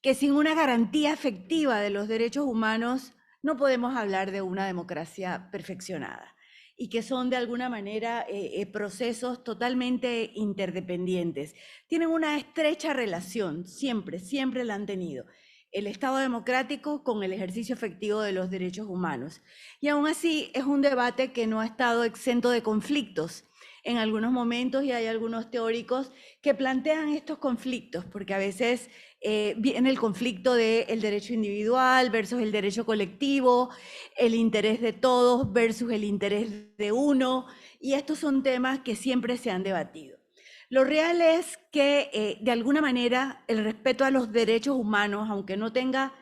que sin una garantía efectiva de los derechos humanos no podemos hablar de una democracia perfeccionada, y que son de alguna manera procesos totalmente interdependientes. Tienen una estrecha relación, siempre la han tenido, el Estado democrático con el ejercicio efectivo de los derechos humanos. Y aún así es un debate que no ha estado exento de conflictos en algunos momentos, y hay algunos teóricos que plantean estos conflictos, porque a veces viene el conflicto del derecho individual versus el derecho colectivo, el interés de todos versus el interés de uno, y estos son temas que siempre se han debatido. Lo real es que, de alguna manera, el respeto a los derechos humanos, aunque no tenga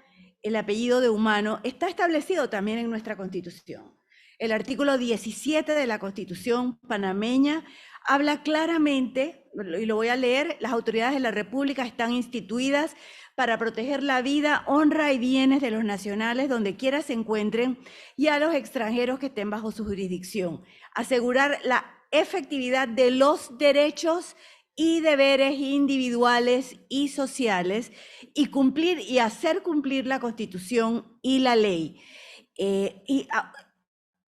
el apellido de humano, está establecido también en nuestra Constitución. El artículo 17 de la Constitución panameña habla claramente, y lo voy a leer: las autoridades de la República están instituidas para proteger la vida, honra y bienes de los nacionales donde quiera se encuentren y a los extranjeros que estén bajo su jurisdicción. Asegurar la efectividad de los derechos y deberes individuales y sociales y cumplir y hacer cumplir la Constitución y la ley.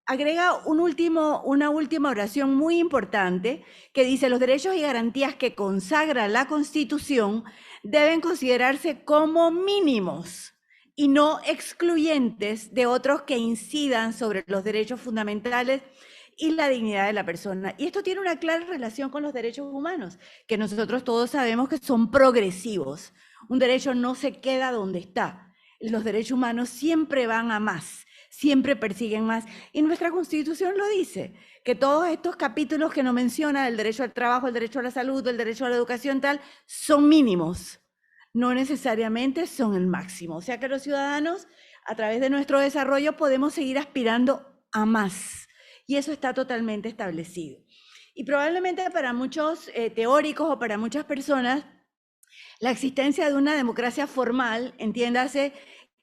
Agrega una última oración muy importante que dice: los derechos y garantías que consagra la Constitución deben considerarse como mínimos y no excluyentes de otros que incidan sobre los derechos fundamentales y la dignidad de la persona. Y esto tiene una clara relación con los derechos humanos, que nosotros todos sabemos que son progresivos. Un derecho no se queda donde está. Los derechos humanos siempre van a más, siempre persiguen más. Y nuestra Constitución lo dice, que todos estos capítulos que nos menciona, el derecho al trabajo, el derecho a la salud, el derecho a la educación, tal, son mínimos. No necesariamente son el máximo. O sea que los ciudadanos, a través de nuestro desarrollo, podemos seguir aspirando a más. Y eso está totalmente establecido. Y probablemente para muchos teóricos o para muchas personas, la existencia de una democracia formal, entiéndase,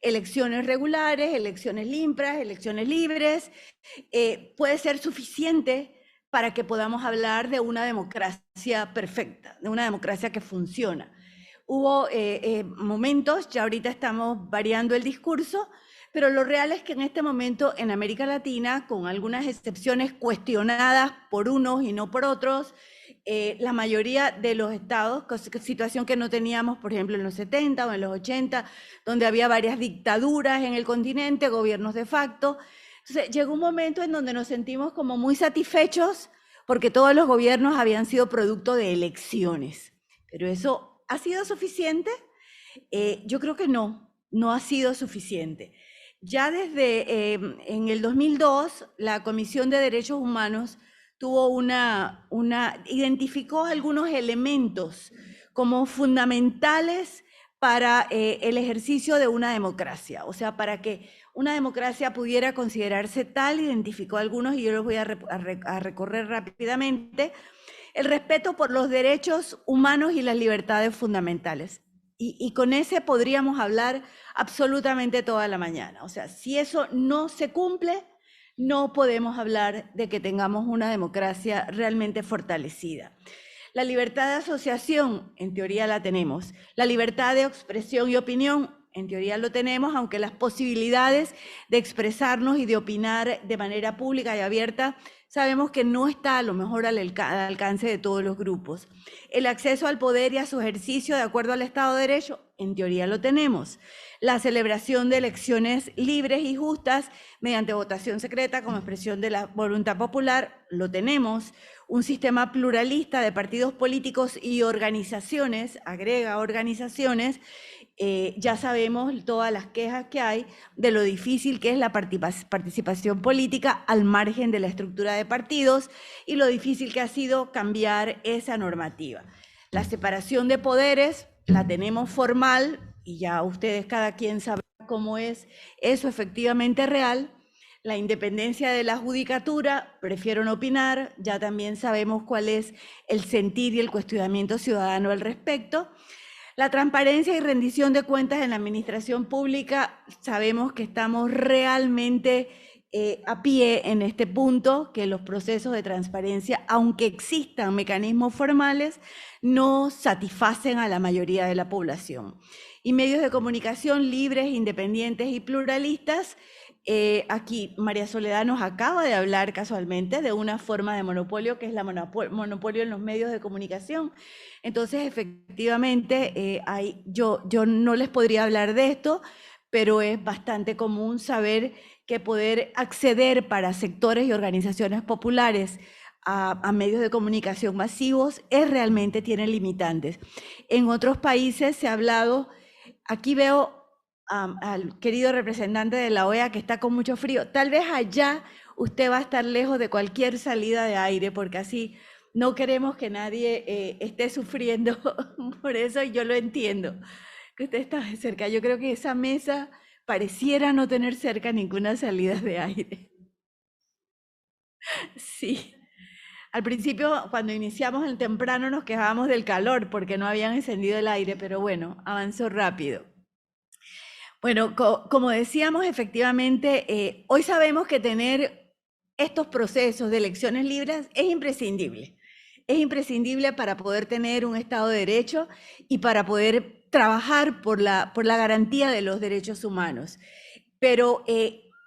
elecciones regulares, elecciones limpias, elecciones libres, puede ser suficiente para que podamos hablar de una democracia perfecta, de una democracia que funciona. Hubo momentos, ya ahorita estamos variando el discurso, pero lo real es que en este momento en América Latina, con algunas excepciones cuestionadas por unos y no por otros, la mayoría de los estados, situación que no teníamos, por ejemplo, en los 70 o en los 80, donde había varias dictaduras en el continente, gobiernos de facto. Entonces, llegó un momento en donde nos sentimos como muy satisfechos porque todos los gobiernos habían sido producto de elecciones. Pero eso ¿ha sido suficiente? Yo creo que no ha sido suficiente. Ya desde en el 2002, la Comisión de Derechos Humanos tuvo identificó algunos elementos como fundamentales para el ejercicio de una democracia. O sea, para que una democracia pudiera considerarse tal, identificó algunos y yo los voy a recorrer rápidamente. El respeto por los derechos humanos y las libertades fundamentales. Y con ese podríamos hablar absolutamente toda la mañana. O sea, si eso no se cumple, no podemos hablar de que tengamos una democracia realmente fortalecida. La libertad de asociación, en teoría la tenemos. La libertad de expresión y opinión, en teoría lo tenemos, aunque las posibilidades de expresarnos y de opinar de manera pública y abierta sabemos que no está a lo mejor al alcance de todos los grupos. El acceso al poder y a su ejercicio de acuerdo al Estado de Derecho, en teoría lo tenemos. La celebración de elecciones libres y justas mediante votación secreta como expresión de la voluntad popular, lo tenemos. Un sistema pluralista de partidos políticos y organizaciones, agrega organizaciones, ya sabemos todas las quejas que hay de lo difícil que es la participación política al margen de la estructura de partidos y lo difícil que ha sido cambiar esa normativa. La separación de poderes la tenemos formal y ya ustedes cada quien sabrá cómo es eso efectivamente real. La independencia de la judicatura, prefiero no opinar, ya también sabemos cuál es el sentir y el cuestionamiento ciudadano al respecto. La transparencia y rendición de cuentas en la administración pública, sabemos que estamos realmente a pie en este punto, que los procesos de transparencia, aunque existan mecanismos formales, no satisfacen a la mayoría de la población. Y medios de comunicación libres, independientes y pluralistas. Aquí María Soledad nos acaba de hablar casualmente de una forma de monopolio que es la monopolio en los medios de comunicación. Entonces, efectivamente, yo no les podría hablar de esto, pero es bastante común saber que poder acceder para sectores y organizaciones populares a medios de comunicación masivos realmente tiene limitantes. En otros países se ha hablado, aquí veo al querido representante de la OEA que está con mucho frío. Tal vez allá usted va a estar lejos de cualquier salida de aire, porque así no queremos que nadie esté sufriendo por eso, y yo lo entiendo, que usted está cerca. Yo creo que esa mesa pareciera no tener cerca ninguna salida de aire. Sí. Al principio, cuando iniciamos el temprano, nos quejábamos del calor porque no habían encendido el aire, pero bueno, avanzó rápido. Bueno, como decíamos, efectivamente, hoy sabemos que tener estos procesos de elecciones libres es imprescindible. Es imprescindible para poder tener un Estado de Derecho y para poder trabajar por la garantía de los derechos humanos. Pero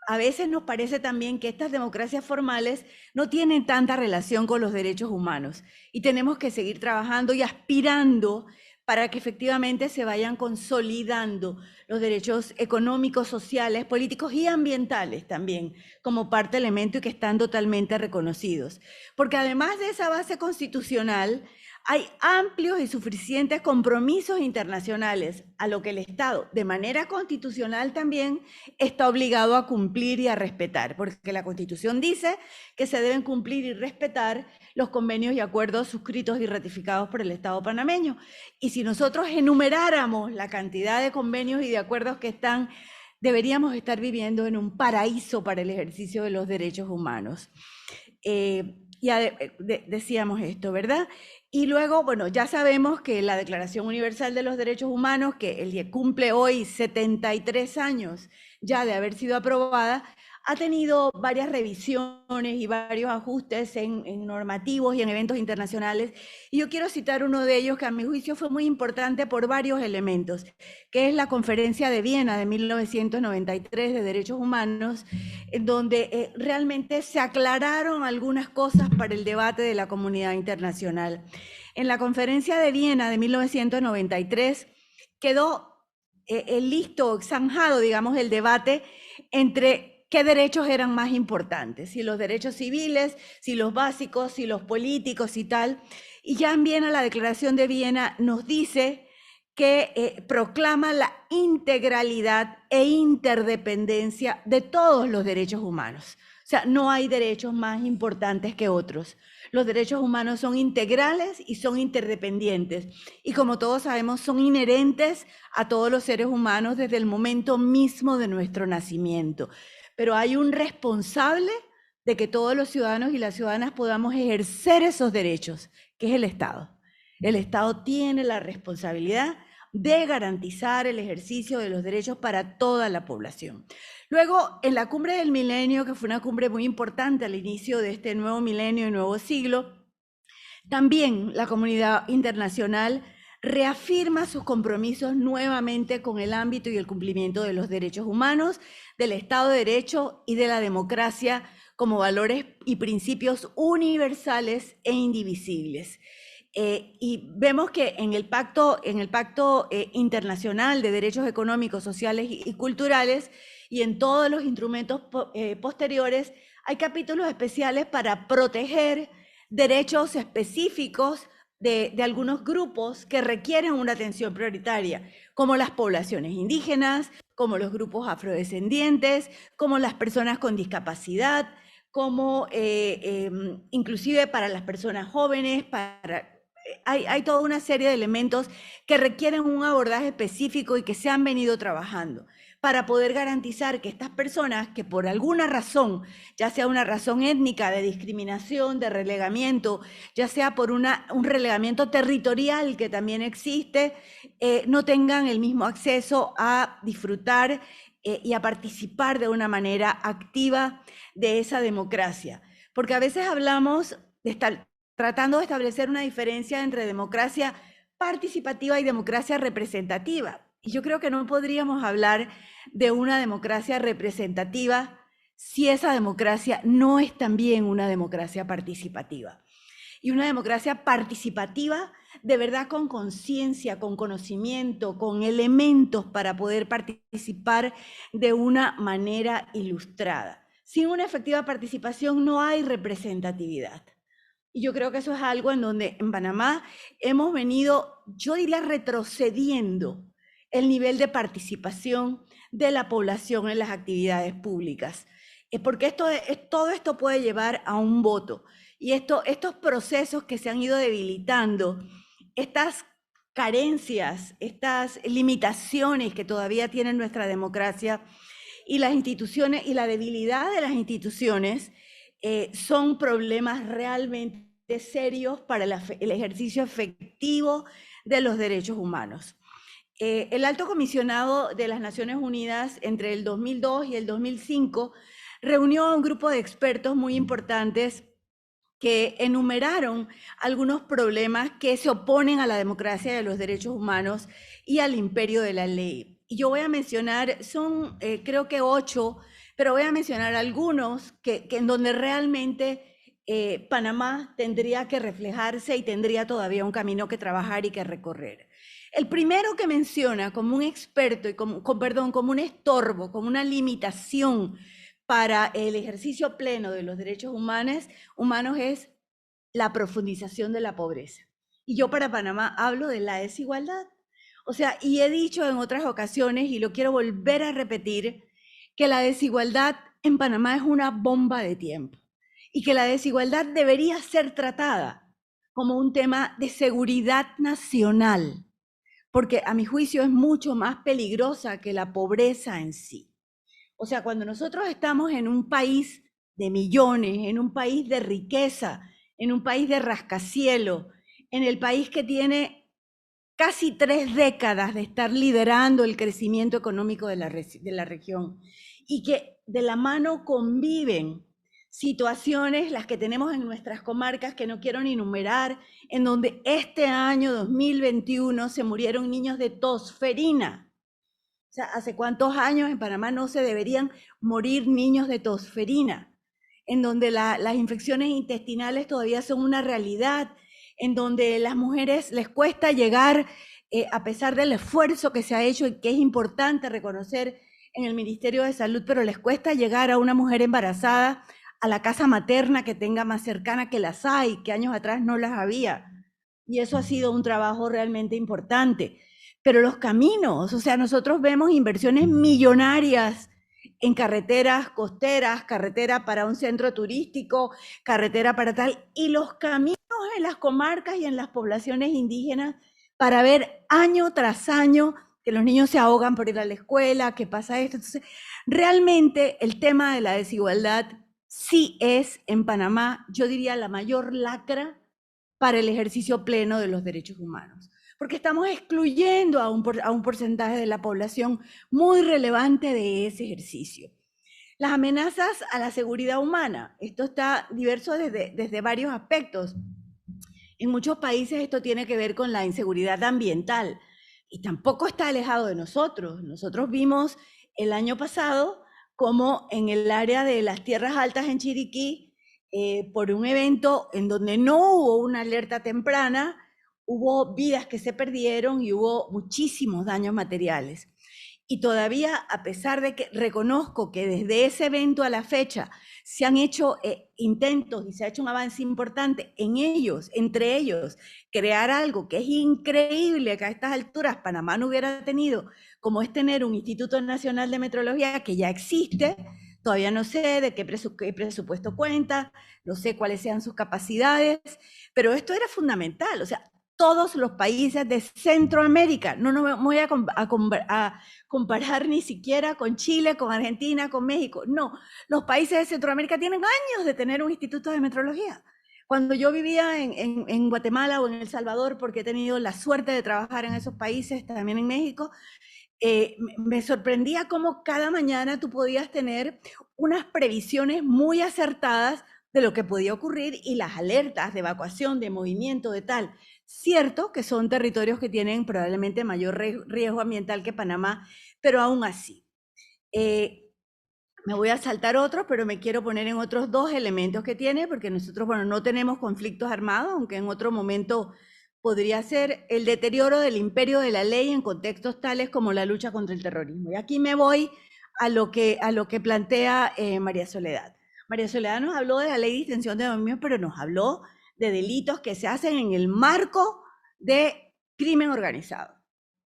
a veces nos parece también que estas democracias formales no tienen tanta relación con los derechos humanos y tenemos que seguir trabajando y aspirando para que efectivamente se vayan consolidando los derechos económicos, sociales, políticos y ambientales también como parte del elemento y que están totalmente reconocidos. Porque además de esa base constitucional, hay amplios y suficientes compromisos internacionales a lo que el Estado, de manera constitucional también, está obligado a cumplir y a respetar, porque la Constitución dice que se deben cumplir y respetar los convenios y acuerdos suscritos y ratificados por el Estado panameño. Y si nosotros enumeráramos la cantidad de convenios y de acuerdos que están, deberíamos estar viviendo en un paraíso para el ejercicio de los derechos humanos. Ya decíamos esto, ¿verdad? Y luego, bueno, ya sabemos que la Declaración Universal de los Derechos Humanos, que cumple hoy 73 años ya de haber sido aprobada, ha tenido varias revisiones y varios ajustes en normativos y en eventos internacionales. Y yo quiero citar uno de ellos que a mi juicio fue muy importante por varios elementos, que es la Conferencia de Viena de 1993 de Derechos Humanos, en donde realmente se aclararon algunas cosas para el debate de la comunidad internacional. En la Conferencia de Viena de 1993 quedó listo, zanjado, digamos, el debate entre qué derechos eran más importantes, si los derechos civiles, si los básicos, si los políticos y tal. Y ya en Viena, la Declaración de Viena nos dice que proclama la integralidad e interdependencia de todos los derechos humanos. O sea, no hay derechos más importantes que otros. Los derechos humanos son integrales y son interdependientes. Y como todos sabemos, son inherentes a todos los seres humanos desde el momento mismo de nuestro nacimiento. Pero hay un responsable de que todos los ciudadanos y las ciudadanas podamos ejercer esos derechos, que es el Estado. El Estado tiene la responsabilidad de garantizar el ejercicio de los derechos para toda la población. Luego, en la Cumbre del Milenio, que fue una cumbre muy importante al inicio de este nuevo milenio y nuevo siglo, también la comunidad internacional reafirma sus compromisos nuevamente con el ámbito y el cumplimiento de los derechos humanos, del Estado de Derecho y de la democracia como valores y principios universales e indivisibles. Y vemos que en el Pacto Internacional de Derechos Económicos, Sociales y Culturales y en todos los instrumentos posteriores hay capítulos especiales para proteger derechos específicos de algunos grupos que requieren una atención prioritaria, como las poblaciones indígenas, como los grupos afrodescendientes, como las personas con discapacidad, como inclusive para las personas jóvenes, hay toda una serie de elementos que requieren un abordaje específico y que se han venido trabajando para poder garantizar que estas personas que por alguna razón, ya sea una razón étnica, de discriminación, de relegamiento, ya sea por un relegamiento territorial que también existe, no tengan el mismo acceso a disfrutar y a participar de una manera activa de esa democracia. Porque a veces hablamos de tratando de establecer una diferencia entre democracia participativa y democracia representativa. Y yo creo que no podríamos hablar de una democracia representativa si esa democracia no es también una democracia participativa. Y una democracia participativa de verdad con conciencia, con conocimiento, con elementos para poder participar de una manera ilustrada. Sin una efectiva participación no hay representatividad. Y yo creo que eso es algo en donde en Panamá hemos venido, yo diría, retrocediendo el nivel de participación de la población en las actividades públicas. Porque todo esto puede llevar a un voto. Y estos procesos que se han ido debilitando, estas carencias, estas limitaciones que todavía tiene nuestra democracia y las instituciones y la debilidad de las instituciones, son problemas realmente serios para el ejercicio efectivo de los derechos humanos. El Alto Comisionado de las Naciones Unidas entre el 2002 y el 2005 reunió a un grupo de expertos muy importantes que enumeraron algunos problemas que se oponen a la democracia y a los derechos humanos y al imperio de la ley. Y yo voy a mencionar, son creo que 8, pero voy a mencionar algunos que en donde realmente Panamá tendría que reflejarse y tendría todavía un camino que trabajar y que recorrer. El primero que menciona como un experto y como un estorbo, como una limitación para el ejercicio pleno de los derechos humanos es la profundización de la pobreza. Y yo para Panamá hablo de la desigualdad. O sea, y he dicho en otras ocasiones, y lo quiero volver a repetir, que la desigualdad en Panamá es una bomba de tiempo y que la desigualdad debería ser tratada como un tema de seguridad nacional, porque a mi juicio es mucho más peligrosa que la pobreza en sí. O sea, cuando nosotros estamos en un país de millones, en un país de riqueza, en un país de rascacielos, en el país que tiene casi 3 décadas de estar liderando el crecimiento económico de la región y que de la mano conviven situaciones, las que tenemos en nuestras comarcas, que no quiero ni enumerar, en donde este año 2021 se murieron niños de tosferina. O sea, ¿hace cuántos años en Panamá no se deberían morir niños de tosferina? En donde las infecciones intestinales todavía son una realidad, en donde las mujeres les cuesta llegar, a pesar del esfuerzo que se ha hecho y que es importante reconocer en el Ministerio de Salud, pero les cuesta llegar a una mujer embarazada a la casa materna que tenga más cercana, que las hay, que años atrás no las había. Y eso ha sido un trabajo realmente importante. Pero los caminos, o sea, nosotros vemos inversiones millonarias en carreteras costeras, carretera para un centro turístico, carretera para tal, y los caminos en las comarcas y en las poblaciones indígenas para ver año tras año que los niños se ahogan por ir a la escuela, que pasa esto. Entonces, realmente el tema de la desigualdad sí es en Panamá, yo diría, la mayor lacra para el ejercicio pleno de los derechos humanos, porque estamos excluyendo a un porcentaje de la población muy relevante de ese ejercicio. Las amenazas a la seguridad humana, esto está diverso desde varios aspectos. En muchos países esto tiene que ver con la inseguridad ambiental y tampoco está alejado de nosotros. Nosotros vimos el año pasado como en el área de las tierras altas en Chiriquí, por un evento en donde no hubo una alerta temprana, hubo vidas que se perdieron y hubo muchísimos daños materiales. Y todavía, a pesar de que reconozco que desde ese evento a la fecha se han hecho intentos y se ha hecho un avance importante en ellos, entre ellos, crear algo que es increíble que a estas alturas Panamá no hubiera tenido, como es tener un Instituto Nacional de Metrología que ya existe. Todavía no sé de qué presupuesto cuenta, no sé cuáles sean sus capacidades, pero esto era fundamental. O sea, todos los países de Centroamérica, no me voy a comparar ni siquiera con Chile, con Argentina, con México, no, los países de Centroamérica tienen años de tener un instituto de metrología. Cuando yo vivía en Guatemala o en El Salvador, porque he tenido la suerte de trabajar en esos países, también en México, me sorprendía cómo cada mañana tú podías tener unas previsiones muy acertadas de lo que podía ocurrir y las alertas de evacuación, de movimiento, de tal. Cierto que son territorios que tienen probablemente mayor riesgo ambiental que Panamá, pero aún así. Me voy a saltar otro, pero me quiero poner en otros 2 elementos que tiene, porque nosotros, bueno, no tenemos conflictos armados, aunque en otro momento podría ser el deterioro del imperio de la ley en contextos tales como la lucha contra el terrorismo. Y aquí me voy a lo que plantea María Soledad. María Soledad nos habló de la ley de extinción de dominio, pero nos habló de delitos que se hacen en el marco de crimen organizado.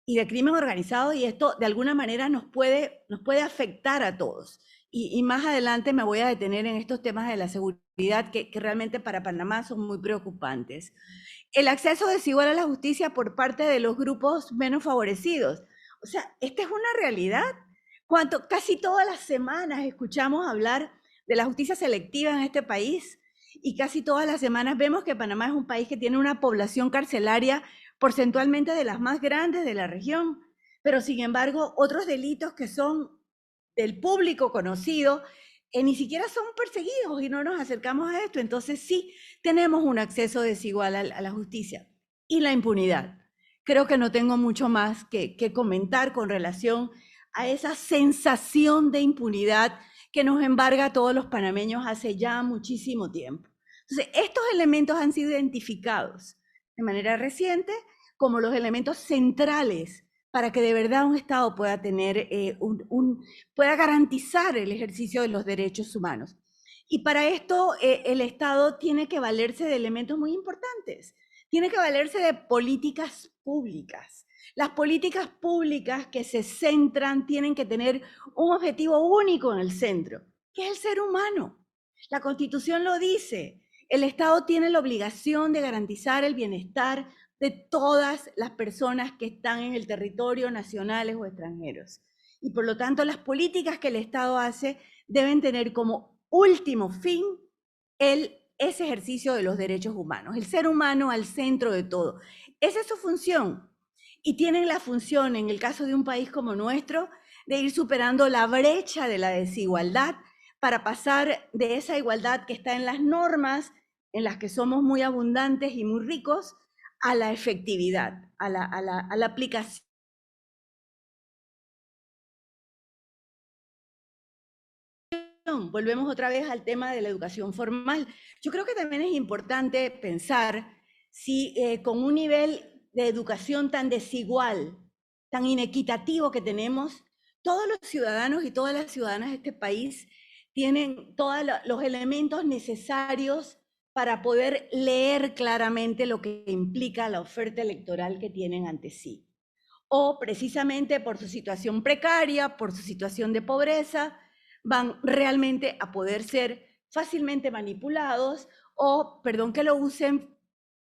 Y de crimen organizado, y esto de alguna manera nos puede afectar a todos. Y más adelante me voy a detener en estos temas de la seguridad que realmente para Panamá son muy preocupantes. El acceso desigual a la justicia por parte de los grupos menos favorecidos. O sea, esta es una realidad. Casi todas las semanas escuchamos hablar de la justicia selectiva en este país y casi todas las semanas vemos que Panamá es un país que tiene una población carcelaria porcentualmente de las más grandes de la región, pero sin embargo otros delitos que son del público conocido ni siquiera son perseguidos y no nos acercamos a esto. Entonces sí tenemos un acceso desigual a la justicia. Y la impunidad. Creo que no tengo mucho más que comentar con relación a esa sensación de impunidad que nos embarga a todos los panameños hace ya muchísimo tiempo. Entonces, estos elementos han sido identificados de manera reciente como los elementos centrales para que de verdad un Estado pueda tener pueda garantizar el ejercicio de los derechos humanos. Y para esto el Estado tiene que valerse de elementos muy importantes. Tiene que valerse de políticas públicas. Las políticas públicas que se centran tienen que tener un objetivo único en el centro, que es el ser humano. La Constitución lo dice. El Estado tiene la obligación de garantizar el bienestar de todas las personas que están en el territorio, nacionales o extranjeros. Y por lo tanto, las políticas que el Estado hace deben tener como último fin ese ejercicio de los derechos humanos, el ser humano al centro de todo. Esa es su función. Y tienen la función, en el caso de un país como nuestro, de ir superando la brecha de la desigualdad para pasar de esa igualdad que está en las normas, en las que somos muy abundantes y muy ricos, a la efectividad, a la aplicación. Volvemos otra vez al tema de la educación formal. Yo creo que también es importante pensar si con un nivel de educación tan desigual, tan inequitativo que tenemos, todos los ciudadanos y todas las ciudadanas de este país tienen todos los elementos necesarios para poder leer claramente lo que implica la oferta electoral que tienen ante sí. O precisamente por su situación precaria, por su situación de pobreza, van realmente a poder ser fácilmente manipulados o, perdón que lo usen,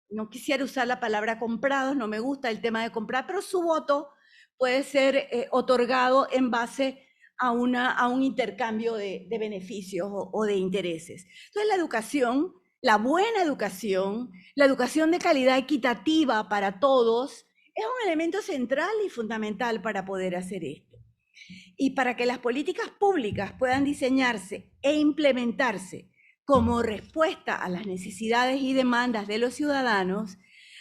no quisiera usar la palabra comprados, no me gusta el tema de comprar, pero su voto puede ser otorgado en base a un intercambio de beneficios o de intereses. Entonces la educación, la buena educación, la educación de calidad equitativa para todos, es un elemento central y fundamental para poder hacer esto. Y para que las políticas públicas puedan diseñarse e implementarse como respuesta a las necesidades y demandas de los ciudadanos,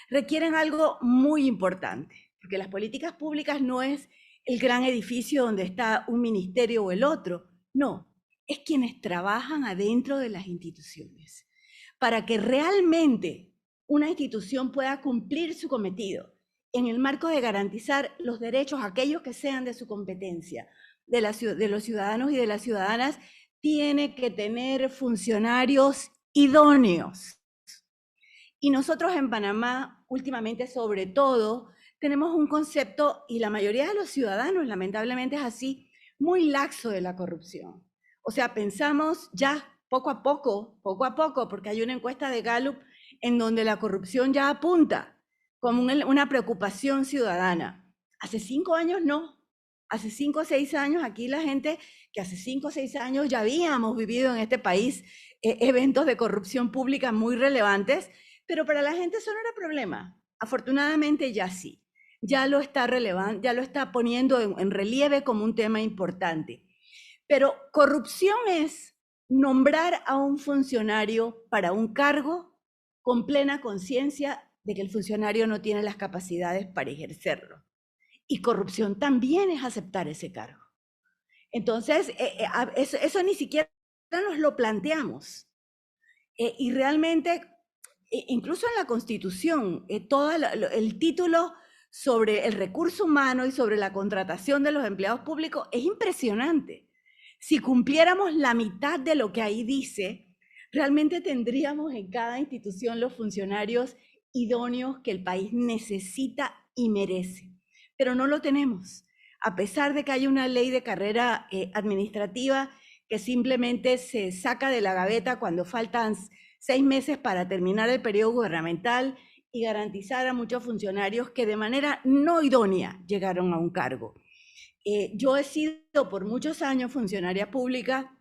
requieren algo muy importante, porque las políticas públicas no es el gran edificio donde está un ministerio o el otro, no, es quienes trabajan adentro de las instituciones. Para que realmente una institución pueda cumplir su cometido en el marco de garantizar los derechos, aquellos que sean de su competencia, de los ciudadanos y de las ciudadanas, tiene que tener funcionarios idóneos. Y nosotros en Panamá, últimamente sobre todo, tenemos un concepto, y la mayoría de los ciudadanos, lamentablemente es así, muy laxo de la corrupción. O sea, pensamos ya poco a poco, porque hay una encuesta de Gallup en donde la corrupción ya apunta como una preocupación ciudadana. Hace 5 años no. Hace 5 o 6 años, aquí la gente que hace 5 o 6 años ya habíamos vivido en este país eventos de corrupción pública muy relevantes, pero para la gente eso no era problema. Afortunadamente ya sí, ya lo está poniendo en relieve como un tema importante. Pero corrupción es nombrar a un funcionario para un cargo con plena conciencia de que el funcionario no tiene las capacidades para ejercerlo. Y corrupción también es aceptar ese cargo. Entonces, eso ni siquiera nos lo planteamos. Y realmente, incluso en la Constitución, todo el título sobre el recurso humano y sobre la contratación de los empleados públicos es impresionante. Si cumpliéramos la mitad de lo que ahí dice, realmente tendríamos en cada institución los funcionarios idóneos que el país necesita y merece. Pero no lo tenemos, a pesar de que hay una ley de carrera administrativa que simplemente se saca de la gaveta cuando faltan 6 meses para terminar el periodo gubernamental y garantizar a muchos funcionarios que de manera no idónea llegaron a un cargo. Yo he sido por muchos años funcionaria pública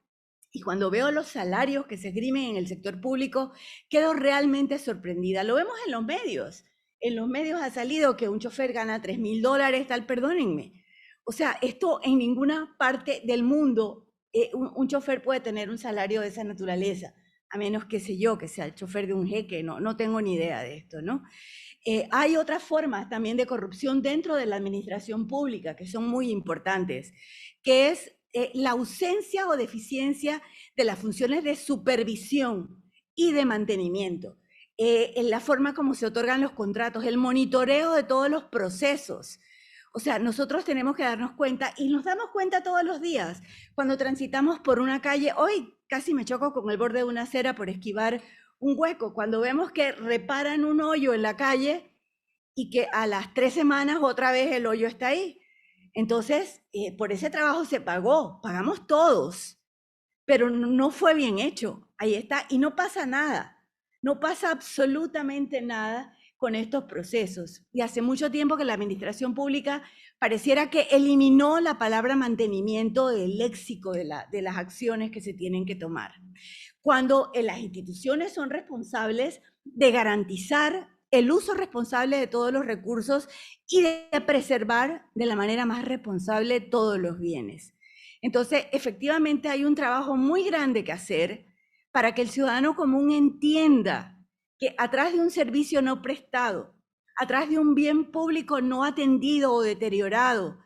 y cuando veo los salarios que se esgrimen en el sector público, quedo realmente sorprendida. Lo vemos en los medios. En los medios ha salido que un chofer gana $3,000, tal, perdónenme. O sea, esto en ninguna parte del mundo, un chofer puede tener un salario de esa naturaleza, a menos que sea el chofer de un jeque, no tengo ni idea de esto, ¿no? Hay otras formas también de corrupción dentro de la administración pública que son muy importantes, que es la ausencia o deficiencia de las funciones de supervisión y de mantenimiento. en la forma como se otorgan los contratos, el monitoreo de todos los procesos. O sea, nosotros tenemos que darnos cuenta, y nos damos cuenta todos los días, cuando transitamos por una calle. Hoy casi me choco con el borde de una acera por esquivar un hueco, cuando vemos que reparan un hoyo en la calle y que a las 3 semanas otra vez el hoyo está ahí. Entonces, por ese trabajo se pagó, pagamos todos, pero no fue bien hecho. Ahí está, y no pasa nada, no pasa absolutamente nada con estos procesos. Y hace mucho tiempo que la administración pública pareciera que eliminó la palabra mantenimiento del léxico de las acciones que se tienen que tomar. Cuando las instituciones son responsables de garantizar el uso responsable de todos los recursos y de preservar de la manera más responsable todos los bienes. Entonces, efectivamente hay un trabajo muy grande que hacer para que el ciudadano común entienda que atrás de un servicio no prestado, atrás de un bien público no atendido o deteriorado,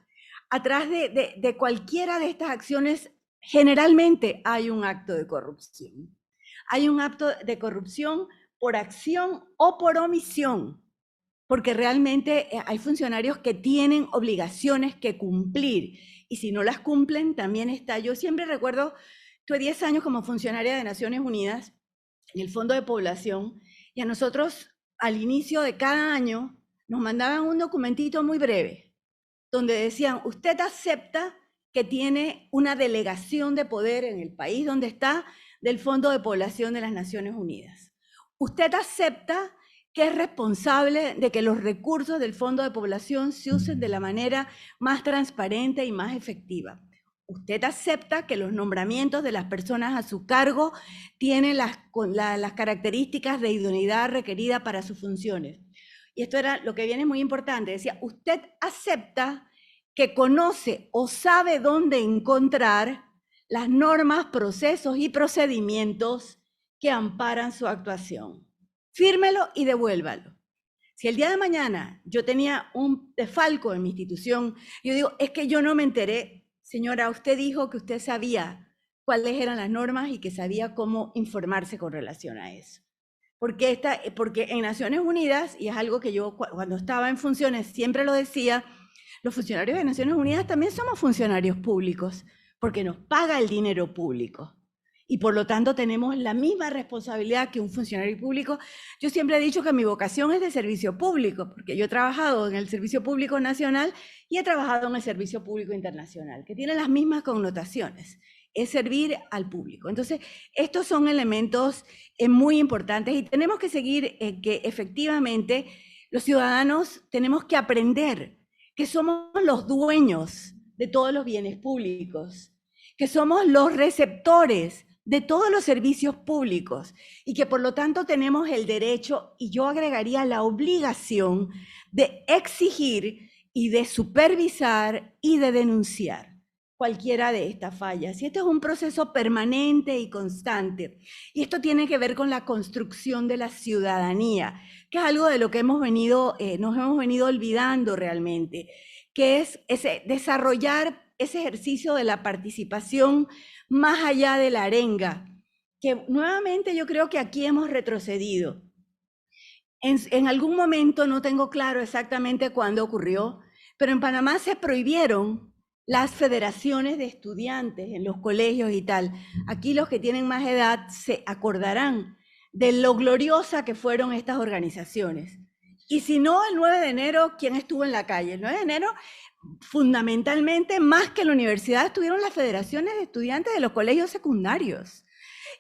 atrás de cualquiera de estas acciones, generalmente hay un acto de corrupción. Hay un acto de corrupción por acción o por omisión, porque realmente hay funcionarios que tienen obligaciones que cumplir, y si no las cumplen, también está. Yo siempre recuerdo, tuve 10 años como funcionaria de Naciones Unidas en el Fondo de Población, y a nosotros al inicio de cada año nos mandaban un documentito muy breve, donde decían, usted acepta que tiene una delegación de poder en el país donde está del Fondo de Población de las Naciones Unidas. Usted acepta que es responsable de que los recursos del Fondo de Población se usen de la manera más transparente y más efectiva. Usted acepta que los nombramientos de las personas a su cargo tienen las características de idoneidad requerida para sus funciones. Y esto era lo que viene muy importante. Decía, usted acepta que conoce o sabe dónde encontrar las normas, procesos y procedimientos que amparan su actuación. Fírmelo y devuélvalo. Si el día de mañana yo tenía un desfalco en mi institución, yo digo, es que yo no me enteré. Señora, usted dijo que usted sabía cuáles eran las normas y que sabía cómo informarse con relación a eso. Porque en Naciones Unidas, y es algo que yo cuando estaba en funciones siempre lo decía, los funcionarios de Naciones Unidas también somos funcionarios públicos, porque nos paga el dinero público. Y por lo tanto tenemos la misma responsabilidad que un funcionario público. Yo siempre he dicho que mi vocación es de servicio público, porque yo he trabajado en el servicio público nacional y he trabajado en el servicio público internacional, que tienen las mismas connotaciones, es servir al público. Entonces, estos son elementos muy importantes y tenemos que seguir que efectivamente los ciudadanos tenemos que aprender que somos los dueños de todos los bienes públicos, que somos los receptores de todos los servicios públicos y que por lo tanto tenemos el derecho, y yo agregaría la obligación, de exigir y de supervisar y de denunciar cualquiera de estas fallas. Y este es un proceso permanente y constante. Y esto tiene que ver con la construcción de la ciudadanía, que es algo de lo que nos hemos venido olvidando realmente, que es desarrollar ese ejercicio de la participación más allá de la arenga, que nuevamente yo creo que aquí hemos retrocedido. En algún momento, no tengo claro exactamente cuándo ocurrió, pero en Panamá se prohibieron las federaciones de estudiantes en los colegios y tal. Aquí los que tienen más edad se acordarán de lo gloriosa que fueron estas organizaciones. Y si no, el 9 de enero, ¿quién estuvo en la calle? El 9 de enero, fundamentalmente, más que la universidad, estuvieron las federaciones de estudiantes de los colegios secundarios.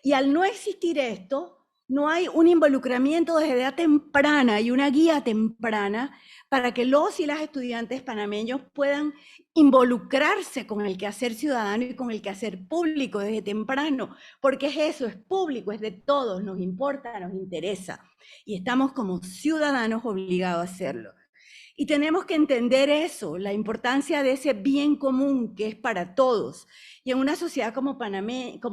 Y al no existir esto, no hay un involucramiento desde edad temprana y una guía temprana para que los y las estudiantes panameños puedan involucrarse con el quehacer ciudadano y con el quehacer público desde temprano, porque es eso, es público, es de todos, nos importa, nos interesa, y estamos como ciudadanos obligados a hacerlo. Y tenemos que entender eso, la importancia de ese bien común que es para todos. Y en una sociedad como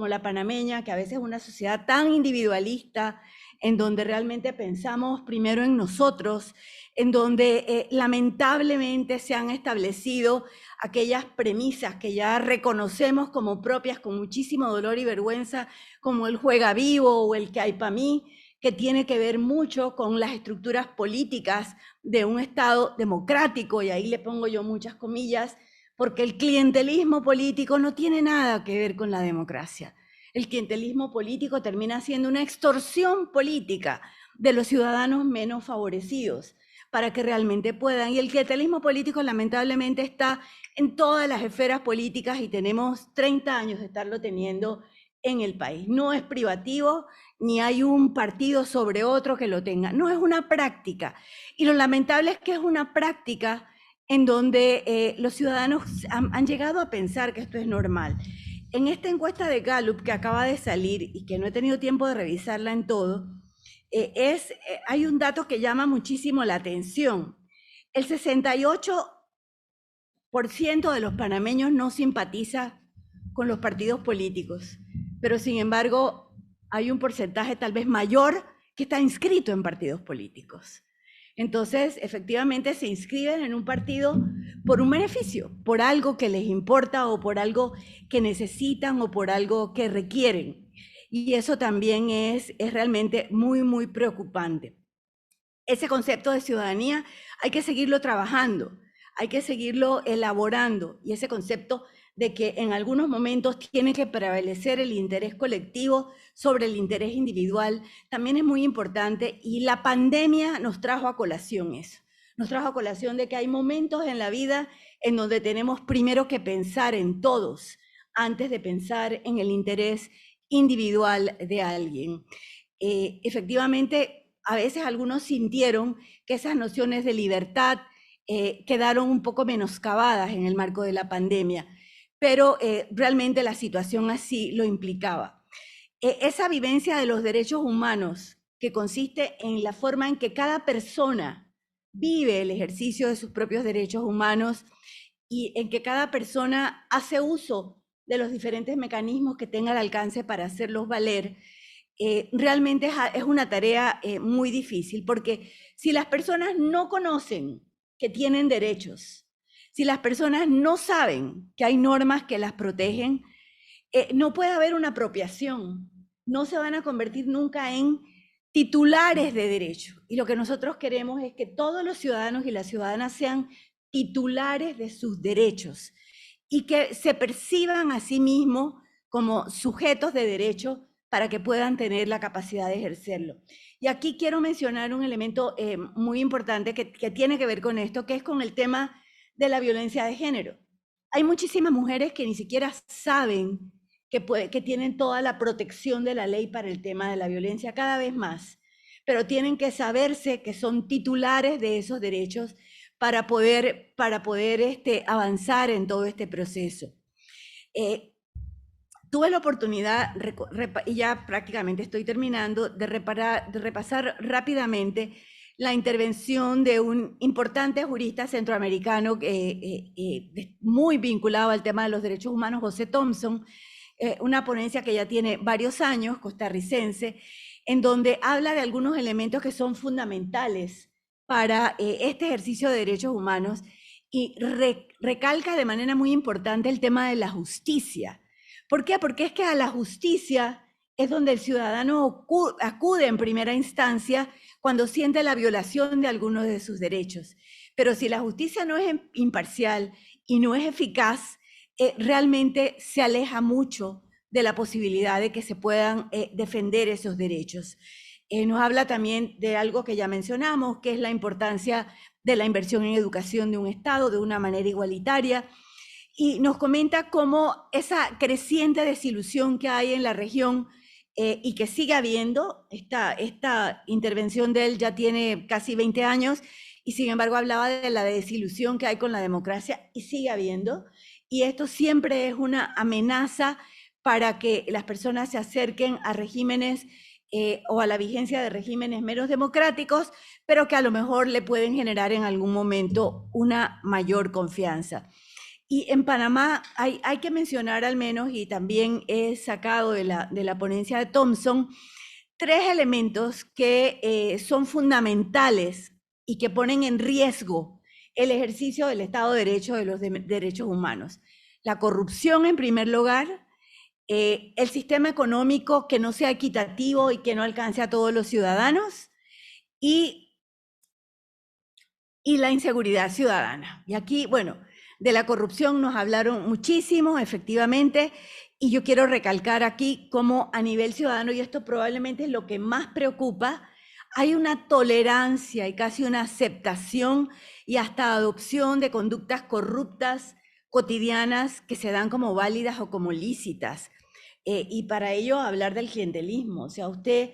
la panameña, que a veces es una sociedad tan individualista, en donde realmente pensamos primero en nosotros, en donde lamentablemente se han establecido aquellas premisas que ya reconocemos como propias con muchísimo dolor y vergüenza, como el juega vivo o el que hay para mí, que tiene que ver mucho con las estructuras políticas de un Estado democrático, y ahí le pongo yo muchas comillas, porque el clientelismo político no tiene nada que ver con la democracia. El clientelismo político termina siendo una extorsión política de los ciudadanos menos favorecidos para que realmente puedan. Y el clientelismo político lamentablemente está en todas las esferas políticas y tenemos 30 años de estarlo teniendo en el país. No es privativo, ni hay un partido sobre otro que lo tenga. No, es una práctica. Y lo lamentable es que es una práctica en donde los ciudadanos han llegado a pensar que esto es normal. En esta encuesta de Gallup que acaba de salir y que no he tenido tiempo de revisarla en todo, hay un dato que llama muchísimo la atención. El 68% de los panameños no simpatiza con los partidos políticos, pero sin embargo hay un porcentaje tal vez mayor que está inscrito en partidos políticos. Entonces, efectivamente, se inscriben en un partido por un beneficio, por algo que les importa o por algo que necesitan o por algo que requieren. Y eso también es realmente muy, muy preocupante. Ese concepto de ciudadanía hay que seguirlo trabajando, hay que seguirlo elaborando, y ese concepto de que en algunos momentos tiene que prevalecer el interés colectivo sobre el interés individual también es muy importante, y la pandemia nos trajo a colación eso. Nos trajo a colación de que hay momentos en la vida en donde tenemos primero que pensar en todos antes de pensar en el interés individual de alguien. Efectivamente, a veces algunos sintieron que esas nociones de libertad quedaron un poco menoscabadas en el marco de la pandemia, pero realmente la situación así lo implicaba. Esa vivencia de los derechos humanos, que consiste en la forma en que cada persona vive el ejercicio de sus propios derechos humanos y en que cada persona hace uso de los diferentes mecanismos que tenga al alcance para hacerlos valer, realmente es una tarea muy difícil, porque si las personas no conocen que tienen derechos, si las personas no saben que hay normas que las protegen, no puede haber una apropiación, no se van a convertir nunca en titulares de derecho. Y lo que nosotros queremos es que todos los ciudadanos y las ciudadanas sean titulares de sus derechos y que se perciban a sí mismos como sujetos de derecho para que puedan tener la capacidad de ejercerlo. Y aquí quiero mencionar un elemento muy importante que tiene que ver con esto, que es con el tema de la violencia de género. Hay muchísimas mujeres que ni siquiera saben que tienen toda la protección de la ley para el tema de la violencia, cada vez más, pero tienen que saberse que son titulares de esos derechos para poder avanzar en todo este proceso. Tuve la oportunidad, y ya prácticamente estoy terminando, de repasar rápidamente la intervención de un importante jurista centroamericano muy vinculado al tema de los derechos humanos, José Thompson, una ponencia que ya tiene varios años, costarricense, en donde habla de algunos elementos que son fundamentales para este ejercicio de derechos humanos y recalca de manera muy importante el tema de la justicia. ¿Por qué? Porque es que a la justicia es donde el ciudadano acude en primera instancia cuando siente la violación de algunos de sus derechos. Pero si la justicia no es imparcial y no es eficaz, realmente se aleja mucho de la posibilidad de que se puedan defender esos derechos. Nos habla también de algo que ya mencionamos, que es la importancia de la inversión en educación de un Estado de una manera igualitaria, y nos comenta cómo esa creciente desilusión que hay en la región y que sigue habiendo, esta intervención de él ya tiene casi 20 años, y sin embargo hablaba de la desilusión que hay con la democracia y sigue habiendo, y esto siempre es una amenaza para que las personas se acerquen a regímenes o a la vigencia de regímenes menos democráticos, pero que a lo mejor le pueden generar en algún momento una mayor confianza. Y en Panamá hay que mencionar al menos, y también he sacado de la ponencia de Thompson, 3 elementos que son fundamentales y que ponen en riesgo el ejercicio del Estado de Derecho de los derechos humanos. La corrupción en primer lugar, el sistema económico que no sea equitativo y que no alcance a todos los ciudadanos, y la inseguridad ciudadana. Y aquí, bueno, de la corrupción nos hablaron muchísimo, efectivamente, y yo quiero recalcar aquí cómo a nivel ciudadano, y esto probablemente es lo que más preocupa, hay una tolerancia y casi una aceptación y hasta adopción de conductas corruptas cotidianas que se dan como válidas o como lícitas. Y para ello hablar del clientelismo, o sea, usted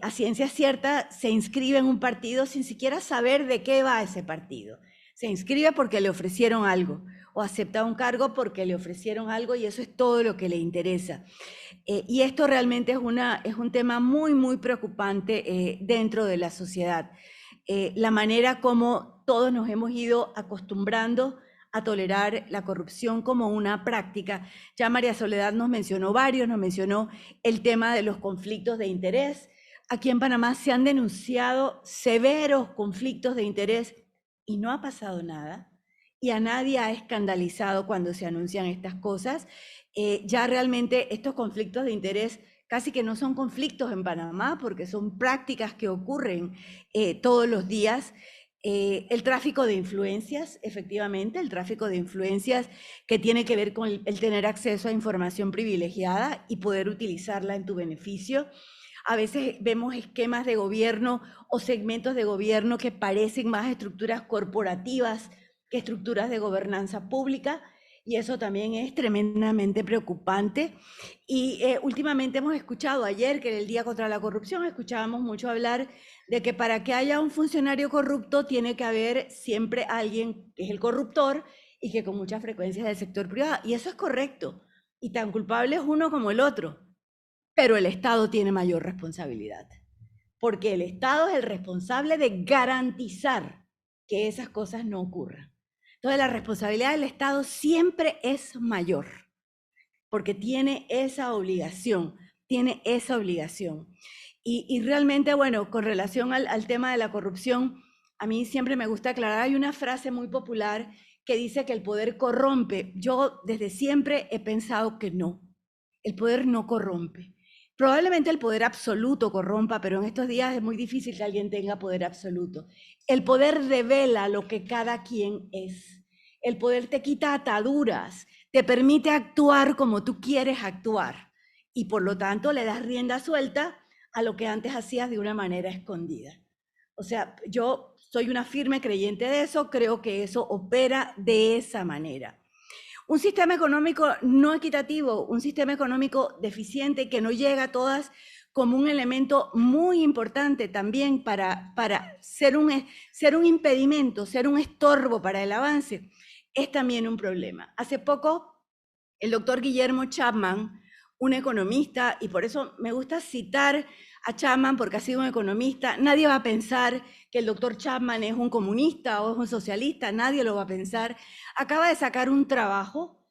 a ciencia cierta se inscribe en un partido sin siquiera saber de qué va ese partido. Se inscribe porque le ofrecieron algo o acepta un cargo porque le ofrecieron algo y eso es todo lo que le interesa. Y esto realmente es un tema muy, muy preocupante dentro de la sociedad. La manera como todos nos hemos ido acostumbrando a tolerar la corrupción como una práctica. Ya María Soledad nos mencionó varios, nos mencionó el tema de los conflictos de interés. Aquí en Panamá se han denunciado severos conflictos de interés y no ha pasado nada. Y a nadie ha escandalizado cuando se anuncian estas cosas. Ya realmente estos conflictos de interés casi que no son conflictos en Panamá porque son prácticas que ocurren todos los días. El tráfico de influencias, efectivamente, el tráfico de influencias que tiene que ver con el tener acceso a información privilegiada y poder utilizarla en tu beneficio. A veces vemos esquemas de gobierno o segmentos de gobierno que parecen más estructuras corporativas que estructuras de gobernanza pública, y eso también es tremendamente preocupante. Y últimamente hemos escuchado, ayer que era el Día contra la Corrupción, escuchábamos mucho hablar de que para que haya un funcionario corrupto tiene que haber siempre alguien que es el corruptor y que con mucha frecuencia es del sector privado. Y eso es correcto. Y tan culpable es uno como el otro. Pero el Estado tiene mayor responsabilidad. Porque el Estado es el responsable de garantizar que esas cosas no ocurran. Entonces la responsabilidad del Estado siempre es mayor. Porque tiene esa obligación, Y realmente, bueno, con relación al tema de la corrupción, a mí siempre me gusta aclarar, hay una frase muy popular que dice que el poder corrompe. Yo desde siempre he pensado que no, el poder no corrompe. Probablemente el poder absoluto corrompa, pero en estos días es muy difícil que alguien tenga poder absoluto. El poder revela lo que cada quien es. El poder te quita ataduras, te permite actuar como tú quieres actuar y por lo tanto le das rienda suelta a lo que antes hacías de una manera escondida. O sea, yo soy una firme creyente de eso, creo que eso opera de esa manera. Un sistema económico no equitativo, un sistema económico deficiente que no llega a todas como un elemento muy importante también para ser un impedimento, ser un estorbo para el avance, es también un problema. Hace poco, el doctor Guillermo Chapman, un economista, y por eso me gusta citar a Chapman porque ha sido un economista, nadie va a pensar que el doctor Chapman es un comunista o es un socialista, nadie lo va a pensar. Acaba de sacar un trabajo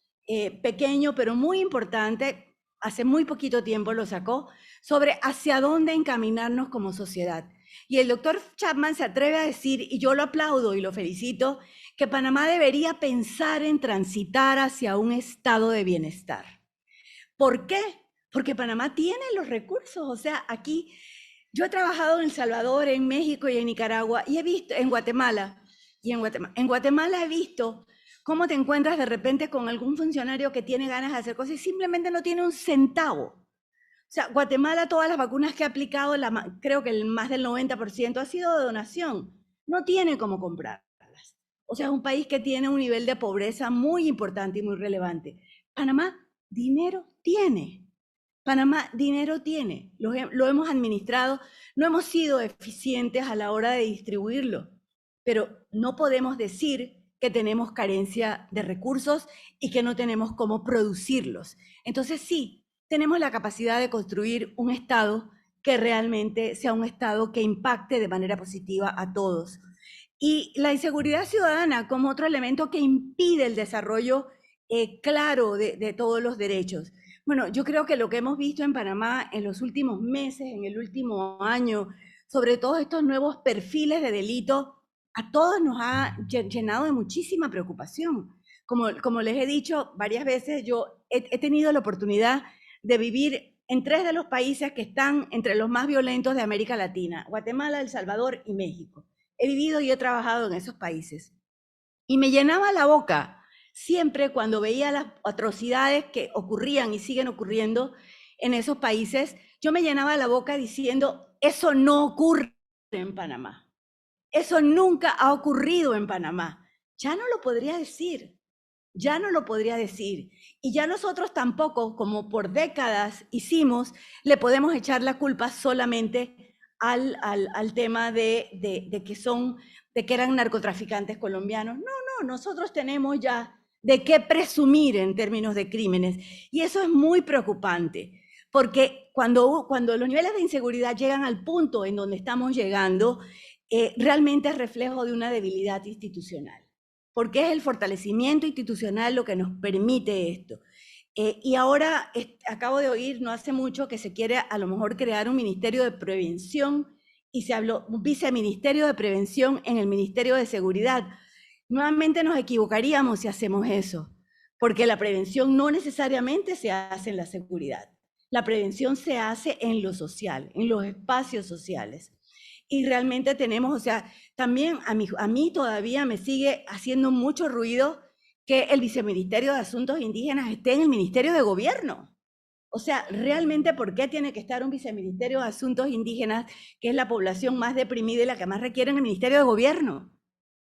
pequeño pero muy importante, hace muy poquito tiempo lo sacó, sobre hacia dónde encaminarnos como sociedad. Y el doctor Chapman se atreve a decir, y yo lo aplaudo y lo felicito, que Panamá debería pensar en transitar hacia un estado de bienestar. ¿Por qué? Porque Panamá tiene los recursos. O sea, aquí yo he trabajado en El Salvador, en México y en Nicaragua, y he visto en Guatemala, en Guatemala he visto cómo te encuentras de repente con algún funcionario que tiene ganas de hacer cosas y simplemente no tiene un centavo. O sea, Guatemala, todas las vacunas que ha aplicado, creo que más del 90% ha sido de donación. No tiene cómo comprarlas. O sea, es un país que tiene un nivel de pobreza muy importante y muy relevante. Panamá dinero tiene. Panamá dinero tiene. Lo hemos administrado. No hemos sido eficientes a la hora de distribuirlo. Pero no podemos decir que tenemos carencia de recursos y que no tenemos cómo producirlos. Entonces sí, tenemos la capacidad de construir un Estado que realmente sea un Estado que impacte de manera positiva a todos. Y la inseguridad ciudadana como otro elemento que impide el desarrollo claro de todos los derechos. Bueno, yo creo que lo que hemos visto en Panamá en los últimos meses, en el último año, sobre todo estos nuevos perfiles de delito, a todos nos ha llenado de muchísima preocupación. Como les he dicho varias veces, yo he tenido la oportunidad de vivir en 3 de los países que están entre los más violentos de América Latina, Guatemala, El Salvador y México. He vivido y he trabajado en esos países. Y me llenaba la boca siempre cuando veía las atrocidades que ocurrían y siguen ocurriendo en esos países. Yo me llenaba la boca diciendo, eso no ocurre en Panamá. Eso nunca ha ocurrido en Panamá. Ya no lo podría decir. Ya no lo podría decir. Y ya nosotros tampoco, como por décadas hicimos, le podemos echar la culpa solamente al tema de que eran narcotraficantes colombianos. No, nosotros tenemos ya de qué presumir en términos de crímenes. Y eso es muy preocupante, porque cuando los niveles de inseguridad llegan al punto en donde estamos llegando, realmente es reflejo de una debilidad institucional, porque es el fortalecimiento institucional lo que nos permite esto. Y ahora acabo de oír, no hace mucho, que se quiere a lo mejor crear un ministerio de prevención y se habló un viceministerio de prevención en el Ministerio de Seguridad. Nuevamente nos equivocaríamos si hacemos eso, porque la prevención no necesariamente se hace en la seguridad. La prevención se hace en lo social, en los espacios sociales. Y realmente tenemos, o sea, también a mí todavía me sigue haciendo mucho ruido que el Viceministerio de Asuntos Indígenas esté en el Ministerio de Gobierno. O sea, realmente, ¿por qué tiene que estar un Viceministerio de Asuntos Indígenas, que es la población más deprimida y la que más requiere en el Ministerio de Gobierno?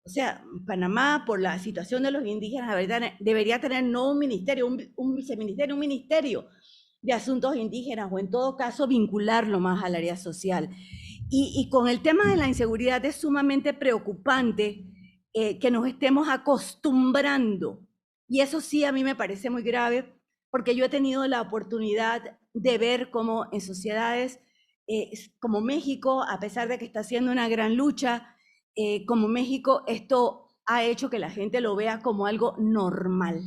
O sea, Panamá, por la situación de los indígenas, debería tener no un ministerio, un viceministerio, un ministerio de asuntos indígenas, o en todo caso vincularlo más al área social. Y con el tema de la inseguridad es sumamente preocupante que nos estemos acostumbrando. Y eso sí a mí me parece muy grave, porque yo he tenido la oportunidad de ver cómo en sociedades como México, a pesar de que está haciendo una gran lucha, como México, esto ha hecho que la gente lo vea como algo normal.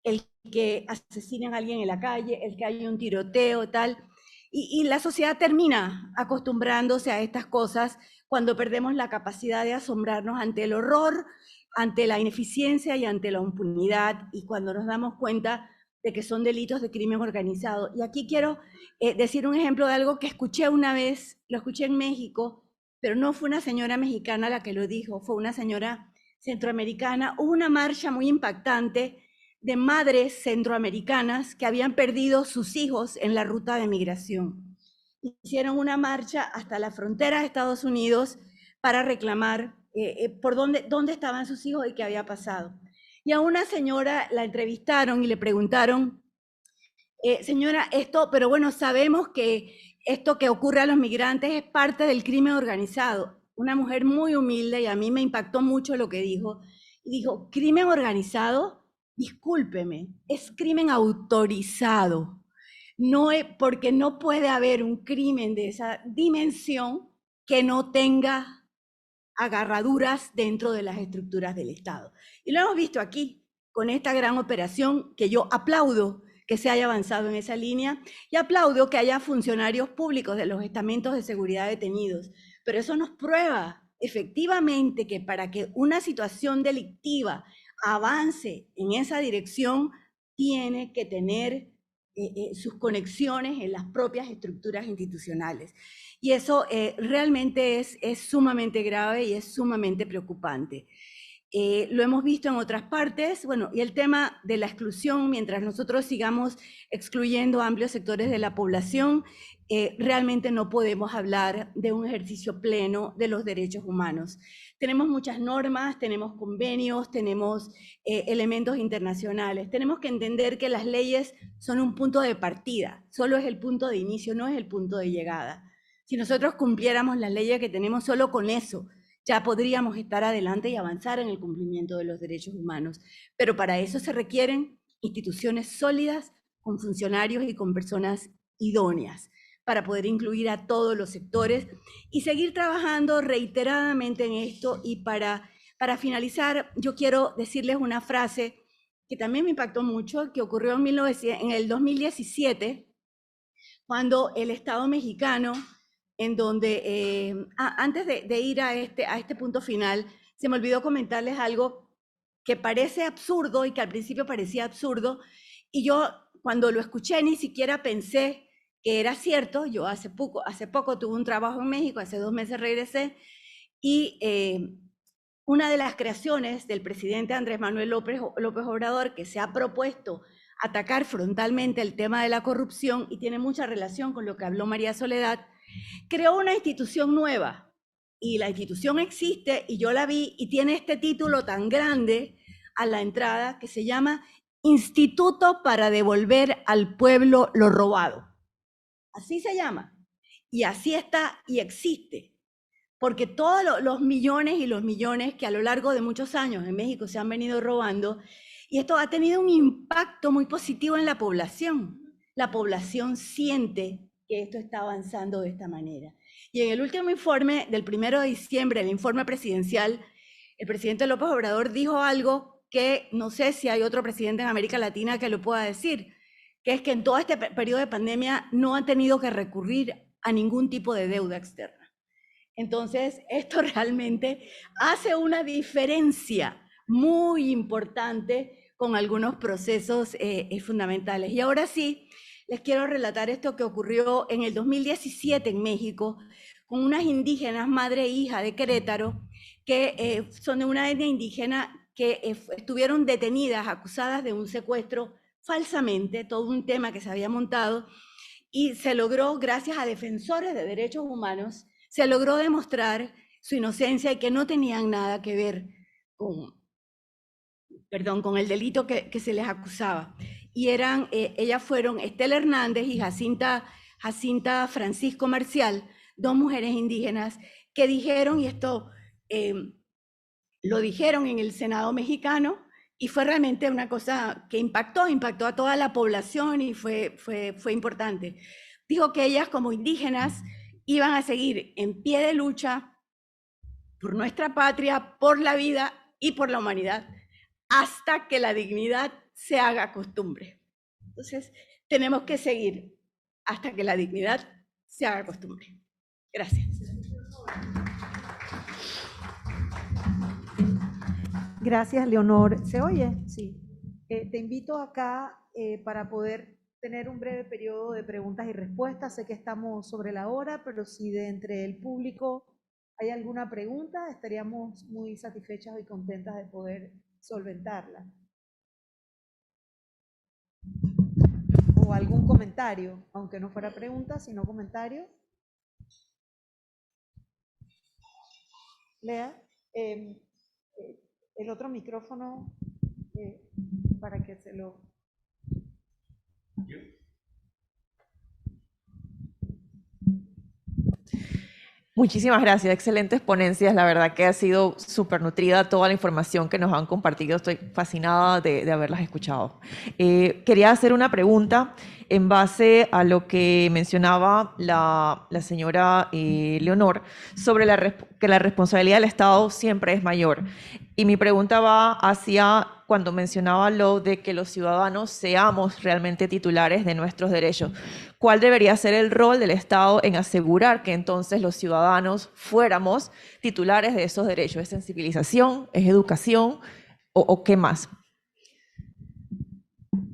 El que asesinen a alguien en la calle, el que haya un tiroteo, tal. Y la sociedad termina acostumbrándose a estas cosas cuando perdemos la capacidad de asombrarnos ante el horror, ante la ineficiencia y ante la impunidad, y cuando nos damos cuenta de que son delitos de crimen organizado. Y aquí quiero decir un ejemplo de algo que escuché una vez, lo escuché en México, pero no fue una señora mexicana la que lo dijo, fue una señora centroamericana. Hubo una marcha muy impactante de madres centroamericanas que habían perdido sus hijos en la ruta de migración. Hicieron una marcha hasta la frontera de Estados Unidos para reclamar por dónde estaban sus hijos y qué había pasado. Y a una señora la entrevistaron y le preguntaron, señora, pero bueno, sabemos que esto que ocurre a los migrantes es parte del crimen organizado. Una mujer muy humilde, y a mí me impactó mucho lo que dijo. Y dijo, ¿crimen organizado? Discúlpeme, es crimen autorizado. No es, porque no puede haber un crimen de esa dimensión que no tenga agarraduras dentro de las estructuras del Estado. Y lo hemos visto aquí, con esta gran operación, que yo aplaudo que se haya avanzado en esa línea, y aplaudo que haya funcionarios públicos de los estamentos de seguridad detenidos. Pero eso nos prueba efectivamente que para que una situación delictiva avance en esa dirección, tiene que tener sus conexiones en las propias estructuras institucionales. Y eso realmente es sumamente grave y es sumamente preocupante. Lo hemos visto en otras partes, bueno, y el tema de la exclusión, mientras nosotros sigamos excluyendo amplios sectores de la población, realmente no podemos hablar de un ejercicio pleno de los derechos humanos. Tenemos muchas normas, tenemos convenios, tenemos elementos internacionales. Tenemos que entender que las leyes son un punto de partida, solo es el punto de inicio, no es el punto de llegada. Si nosotros cumpliéramos las leyes que tenemos, solo con eso ya podríamos estar adelante y avanzar en el cumplimiento de los derechos humanos. Pero para eso se requieren instituciones sólidas, con funcionarios y con personas idóneas, para poder incluir a todos los sectores y seguir trabajando reiteradamente en esto. Y para finalizar, yo quiero decirles una frase que también me impactó mucho, que ocurrió en el 2017, cuando el Estado mexicano, en donde, antes de ir a este punto final, se me olvidó comentarles algo que parece absurdo y que al principio parecía absurdo, y yo cuando lo escuché ni siquiera pensé que era cierto. Yo hace poco tuve un trabajo en México, hace 2 meses regresé, y una de las creaciones del presidente Andrés Manuel López Obrador, que se ha propuesto atacar frontalmente el tema de la corrupción, y tiene mucha relación con lo que habló María Soledad, creó una institución nueva, y la institución existe, y yo la vi, y tiene este título tan grande a la entrada, que se llama Instituto para Devolver al Pueblo lo Robado. Así se llama, y así está, y existe. Porque todos los millones y los millones que a lo largo de muchos años en México se han venido robando, y esto ha tenido un impacto muy positivo en la población. La población siente que esto está avanzando de esta manera. Y en el último informe del 1 de diciembre, el informe presidencial, el presidente López Obrador dijo algo que no sé si hay otro presidente en América Latina que lo pueda decir, que es que en todo este periodo de pandemia no han tenido que recurrir a ningún tipo de deuda externa. Entonces, esto realmente hace una diferencia muy importante con algunos procesos fundamentales. Y ahora sí, les quiero relatar esto que ocurrió en el 2017 en México, con unas indígenas, madre e hija de Querétaro, que son de una etnia indígena que estuvieron detenidas, acusadas de un secuestro falsamente, todo un tema que se había montado, y se logró, gracias a defensores de derechos humanos, se logró demostrar su inocencia y que no tenían nada que ver con el delito que se les acusaba. Y ellas fueron Estela Hernández y Jacinta Francisco Marcial, 2 mujeres indígenas que dijeron, y esto lo dijeron en el Senado mexicano, y fue realmente una cosa que impactó a toda la población, y fue importante. Dijo que ellas, como indígenas, iban a seguir en pie de lucha por nuestra patria, por la vida y por la humanidad, hasta que la dignidad se haga costumbre. Entonces, tenemos que seguir hasta que la dignidad se haga costumbre. Gracias. Gracias, Leonor. ¿Se oye? Sí. Te invito acá para poder tener un breve periodo de preguntas y respuestas. Sé que estamos sobre la hora, pero si de entre el público hay alguna pregunta, estaríamos muy satisfechas y contentas de poder solventarla. O algún comentario, aunque no fuera pregunta, sino comentario. Lea, el otro micrófono para que se lo... Muchísimas gracias, excelentes ponencias, la verdad que ha sido súper nutrida toda la información que nos han compartido, estoy fascinada de haberlas escuchado. Quería hacer una pregunta en base a lo que mencionaba la señora Leonor sobre que la responsabilidad del Estado siempre es mayor. Y mi pregunta va hacia cuando mencionaba lo de que los ciudadanos seamos realmente titulares de nuestros derechos. ¿Cuál debería ser el rol del Estado en asegurar que entonces los ciudadanos fuéramos titulares de esos derechos? ¿Es sensibilización? ¿Es educación? ¿O qué más?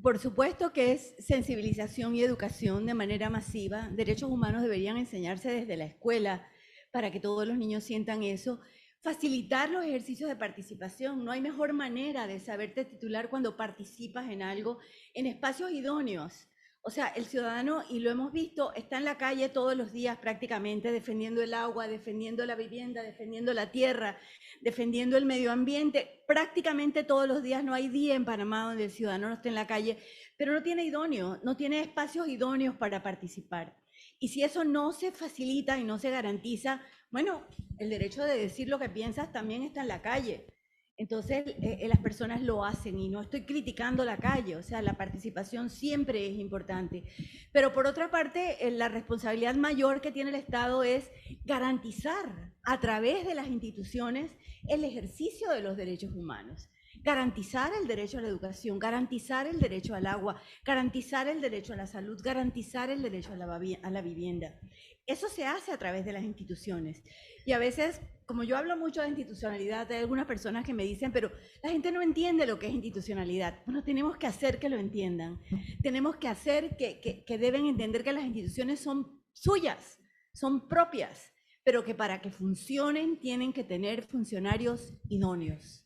Por supuesto que es sensibilización y educación de manera masiva. Derechos humanos deberían enseñarse desde la escuela para que todos los niños sientan eso. Facilitar los ejercicios de participación. No hay mejor manera de saberte titular cuando participas en algo en espacios idóneos. O sea, el ciudadano, y lo hemos visto, está en la calle todos los días prácticamente defendiendo el agua, defendiendo la vivienda, defendiendo la tierra, defendiendo el medio ambiente. Prácticamente todos los días, no hay día en Panamá donde el ciudadano no esté en la calle, pero no tiene espacios idóneos para participar. Y si eso no se facilita y no se garantiza, bueno, el derecho de decir lo que piensas también está en la calle. Entonces, las personas lo hacen, y no estoy criticando la calle, o sea, la participación siempre es importante. Pero por otra parte, la responsabilidad mayor que tiene el Estado es garantizar a través de las instituciones el ejercicio de los derechos humanos. garantizar el derecho a la educación, garantizar el derecho al agua, garantizar el derecho a la salud, garantizar el derecho a la vivienda. Eso se hace a través de las instituciones. Y a veces, como yo hablo mucho de institucionalidad, hay algunas personas que me dicen, pero la gente no entiende lo que es institucionalidad. Bueno, tenemos que hacer que lo entiendan. Tenemos que hacer que deben entender que las instituciones son suyas, son propias, pero que para que funcionen tienen que tener funcionarios idóneos.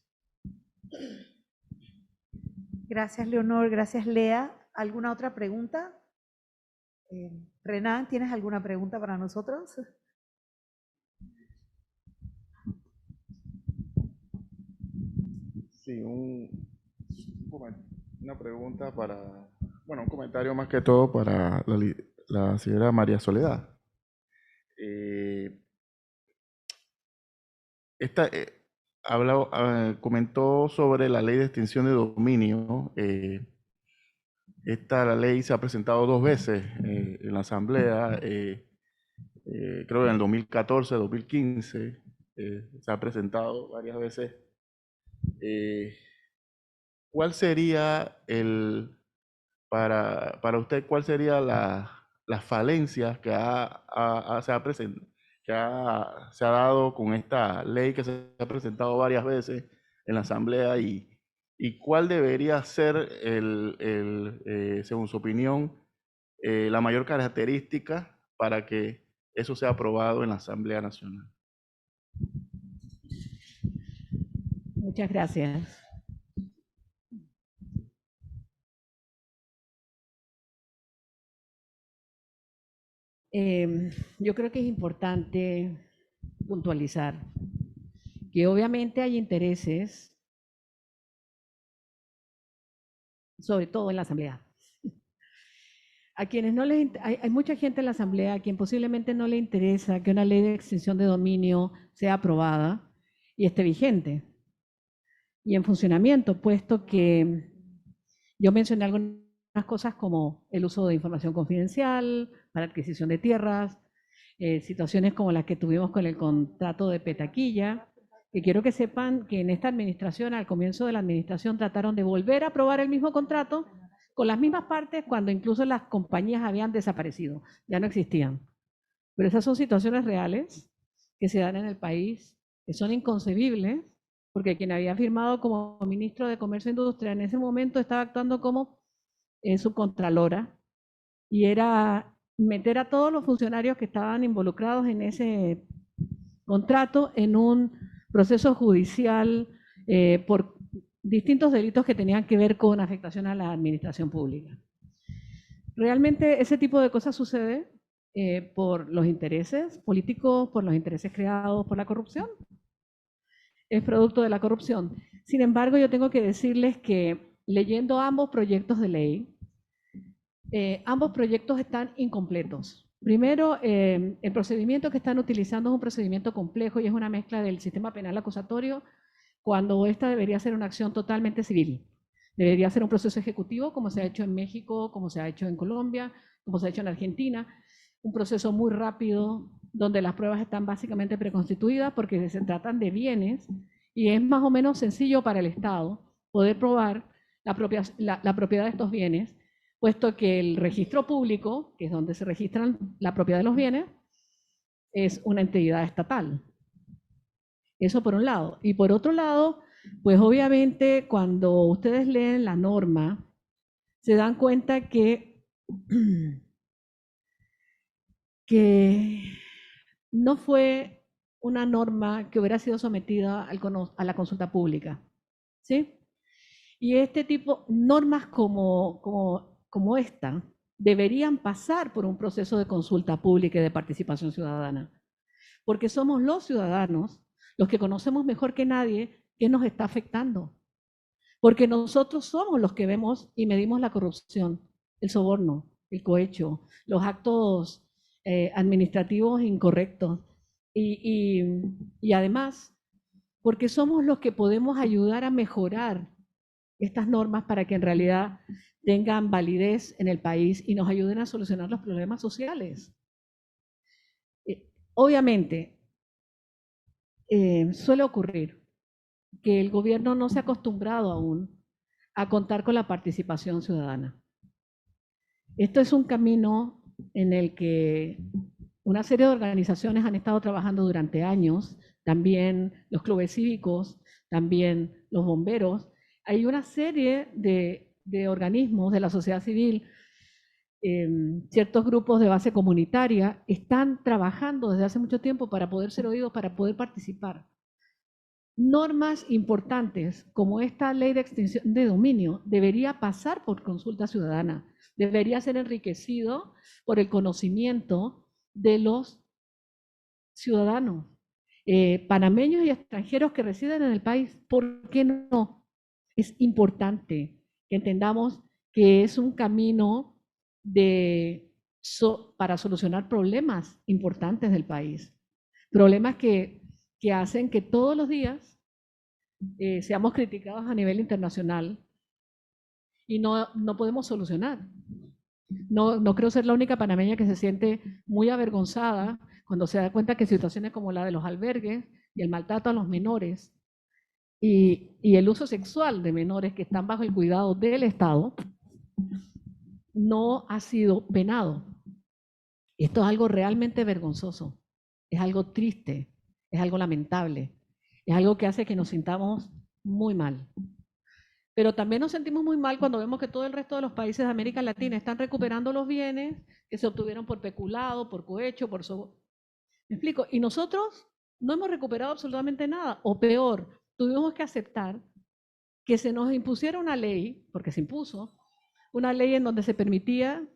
Gracias, Leonor. Gracias, Lea. ¿Alguna otra pregunta? Renan, ¿tienes alguna pregunta para nosotros? Sí, una pregunta un comentario más que todo para la señora María Soledad. Comentó sobre la ley de extinción de dominio. La ley se ha presentado 2 veces en la Asamblea, creo que en el 2014, 2015, se ha presentado varias veces. ¿Cuál sería para usted, cuál sería las falencias que se ha dado con esta ley que se ha presentado varias veces en la Asamblea y cuál debería ser, según su opinión, la mayor característica para que eso sea aprobado en la Asamblea Nacional? Muchas gracias. Yo creo que es importante puntualizar que obviamente hay intereses, sobre todo en la Asamblea. A quienes no les hay mucha gente en la Asamblea a quien posiblemente no le interesa que una ley de extinción de dominio sea aprobada y esté vigente y en funcionamiento, puesto que yo mencioné algunas cosas como el uso de información confidencial para adquisición de tierras, situaciones como las que tuvimos con el contrato de Petaquilla, que quiero que sepan que en esta administración, al comienzo de la administración, trataron de volver a aprobar el mismo contrato con las mismas partes cuando incluso las compañías habían desaparecido, ya no existían. Pero esas son situaciones reales que se dan en el país, que son inconcebibles, porque quien había firmado como ministro de Comercio e Industria en ese momento estaba actuando como subcontralora y era meter a todos los funcionarios que estaban involucrados en ese contrato en un proceso judicial por distintos delitos que tenían que ver con afectación a la administración pública. Realmente ese tipo de cosas sucede por los intereses políticos, por los intereses creados por la corrupción. Es producto de la corrupción. Sin embargo, yo tengo que decirles que leyendo ambos proyectos de ley, ambos proyectos están incompletos. Primero, el procedimiento que están utilizando es un procedimiento complejo y es una mezcla del sistema penal acusatorio, cuando esta debería ser una acción totalmente civil. Debería ser un proceso ejecutivo, como se ha hecho en México, como se ha hecho en Colombia, como se ha hecho en Argentina. Un proceso muy rápido, donde las pruebas están básicamente preconstituidas porque se tratan de bienes y es más o menos sencillo para el Estado poder probar la propiedad de estos bienes, puesto que el registro público, que es donde se registran la propiedad de los bienes, es una entidad estatal. Eso por un lado. Y por otro lado, pues obviamente cuando ustedes leen la norma, se dan cuenta que no fue una norma que hubiera sido sometida a la consulta pública, ¿sí? Y este tipo, normas como esta, deberían pasar por un proceso de consulta pública y de participación ciudadana, porque somos los ciudadanos los que conocemos mejor que nadie qué nos está afectando, porque nosotros somos los que vemos y medimos la corrupción, el soborno, el cohecho, los actos administrativos incorrectos y además porque somos los que podemos ayudar a mejorar estas normas para que en realidad tengan validez en el país y nos ayuden a solucionar los problemas sociales. Obviamente, suele ocurrir que el gobierno no se ha acostumbrado aún a contar con la participación ciudadana. Esto es un camino en el que una serie de organizaciones han estado trabajando durante años, también los clubes cívicos, también los bomberos. Hay una serie de organismos de la sociedad civil, ciertos grupos de base comunitaria, están trabajando desde hace mucho tiempo para poder ser oídos, para poder participar. Normas importantes como esta ley de extinción de dominio debería pasar por consulta ciudadana, debería ser enriquecido por el conocimiento de los ciudadanos, panameños y extranjeros que residen en el país. ¿Por qué no? Es importante que entendamos que es un camino para solucionar problemas importantes del país, problemas que hacen que todos los días seamos criticados a nivel internacional y no podemos solucionar. No creo ser la única panameña que se siente muy avergonzada cuando se da cuenta que situaciones como la de los albergues y el maltrato a los menores y el uso sexual de menores que están bajo el cuidado del Estado no ha sido penado. Esto es algo realmente vergonzoso, es algo triste, es algo lamentable, es algo que hace que nos sintamos muy mal. Pero también nos sentimos muy mal cuando vemos que todo el resto de los países de América Latina están recuperando los bienes que se obtuvieron por peculado, por cohecho, por soborno. ¿Me explico? Y nosotros no hemos recuperado absolutamente nada, o peor, tuvimos que aceptar que se nos impusiera una ley, porque se impuso, una ley en donde se permitía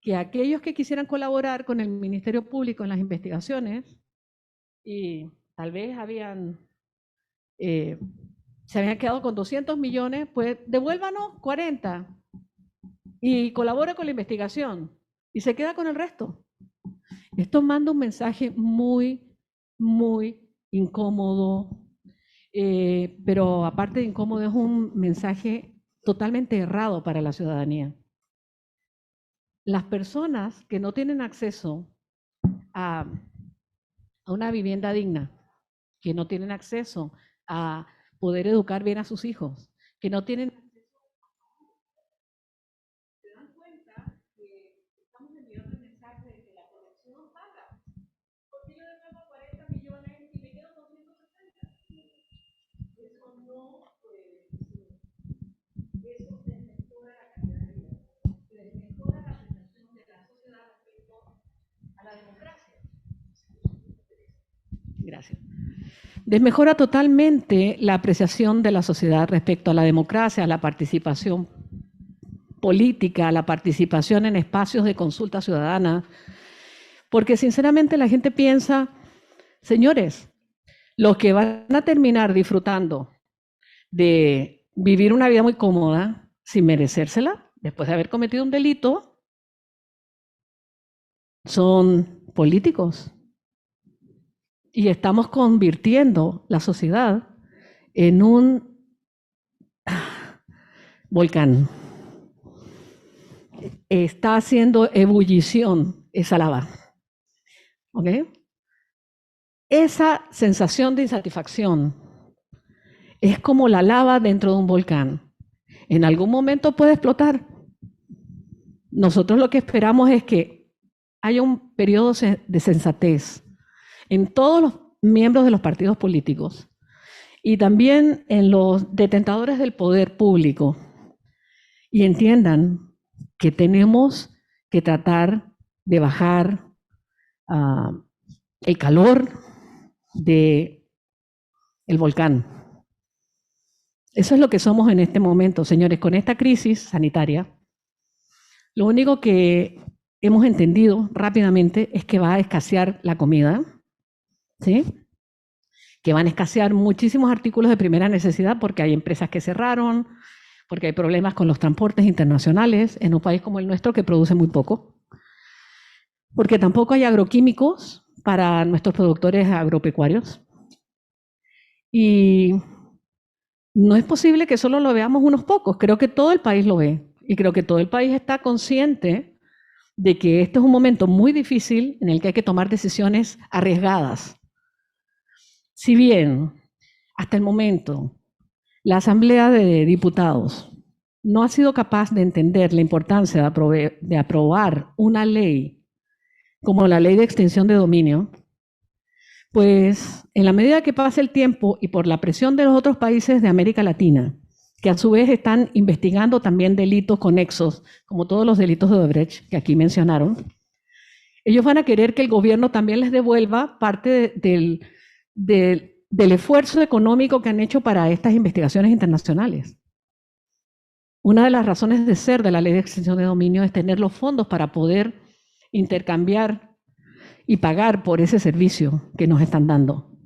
que aquellos que quisieran colaborar con el Ministerio Público en las investigaciones, y tal vez se habían quedado con 200 millones, pues devuélvanos 40 y colabora con la investigación y se queda con el resto. Esto manda un mensaje muy, muy incómodo, pero aparte de incómodo es un mensaje totalmente errado para la ciudadanía. Las personas que no tienen acceso a una vivienda digna, que no tienen acceso a poder educar bien a sus hijos, que no tienen acceso a... ¿Se dan cuenta que estamos enviando el mensaje de que la corrupción paga? ¿Por qué yo devuelvo 40 millones y me quedo con 160? Eso no puede ser. Eso desmejora la calidad de vida, desmejora la percepción de la sociedad respecto a la democracia. Gracias. Desmejora totalmente la apreciación de la sociedad respecto a la democracia, a la participación política, a la participación en espacios de consulta ciudadana, porque sinceramente la gente piensa, señores, los que van a terminar disfrutando de vivir una vida muy cómoda sin merecérsela, después de haber cometido un delito, son políticos. Y estamos convirtiendo la sociedad en un volcán. Está haciendo ebullición esa lava. ¿Ok? Esa sensación de insatisfacción es como la lava dentro de un volcán. En algún momento puede explotar. Nosotros lo que esperamos es que haya un periodo de sensatez en todos los miembros de los partidos políticos y también en los detentadores del poder público, y entiendan que tenemos que tratar de bajar el calor del volcán. Eso es lo que somos en este momento, señores. Con esta crisis sanitaria, lo único que hemos entendido rápidamente es que va a escasear la comida, ¿sí? Que van a escasear muchísimos artículos de primera necesidad porque hay empresas que cerraron, porque hay problemas con los transportes internacionales en un país como el nuestro que produce muy poco, porque tampoco hay agroquímicos para nuestros productores agropecuarios. Y no es posible que solo lo veamos unos pocos, creo que todo el país lo ve y creo que todo el país está consciente de que este es un momento muy difícil en el que hay que tomar decisiones arriesgadas. Si bien hasta el momento, la Asamblea de Diputados no ha sido capaz de entender la importancia de aprobar una ley como la ley de extinción de dominio, pues en la medida que pase el tiempo y por la presión de los otros países de América Latina, que a su vez están investigando también delitos conexos, como todos los delitos de Odebrecht que aquí mencionaron, ellos van a querer que el gobierno también les devuelva parte del esfuerzo económico que han hecho para estas investigaciones internacionales. Una de las razones de ser de la ley de extinción de dominio es tener los fondos para poder intercambiar y pagar por ese servicio que nos están dando.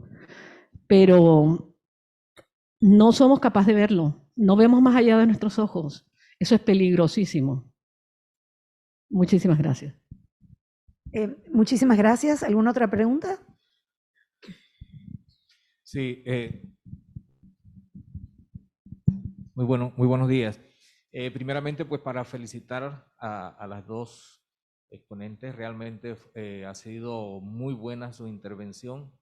Pero no somos capaces de verlo, no vemos más allá de nuestros ojos. Eso es peligrosísimo. Muchísimas gracias. Muchísimas gracias. ¿Alguna otra pregunta? Sí, muy buenos días. Primeramente, pues para felicitar a las dos exponentes, realmente ha sido muy buena su intervención.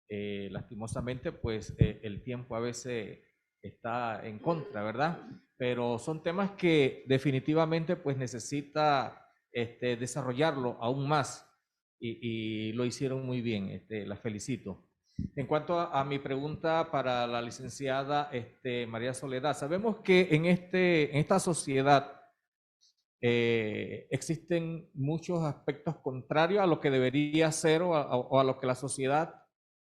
Lastimosamente, pues el tiempo a veces está en contra, ¿verdad? Pero son temas que definitivamente pues necesita desarrollarlo aún más y lo hicieron muy bien, las felicito. En cuanto a mi pregunta para la licenciada María Soledad, sabemos que en esta sociedad existen muchos aspectos contrarios a lo que debería ser o a lo que la sociedad,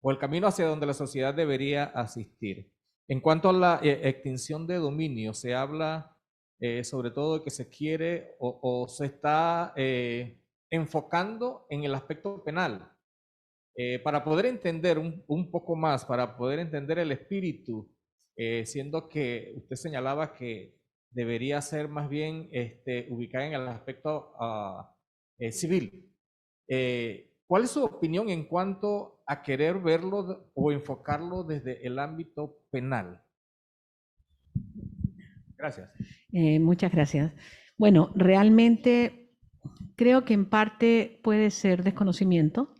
o el camino hacia donde la sociedad debería asistir. En cuanto a la extinción de dominio, se habla sobre todo de que se quiere o se está enfocando en el aspecto penal. Para poder entender un poco más, para poder entender el espíritu, siendo que usted señalaba que debería ser más bien ubicada en el aspecto civil. ¿Cuál es su opinión en cuanto a querer verlo o enfocarlo desde el ámbito penal? Gracias. Muchas gracias. Bueno, realmente creo que en parte puede ser desconocimiento.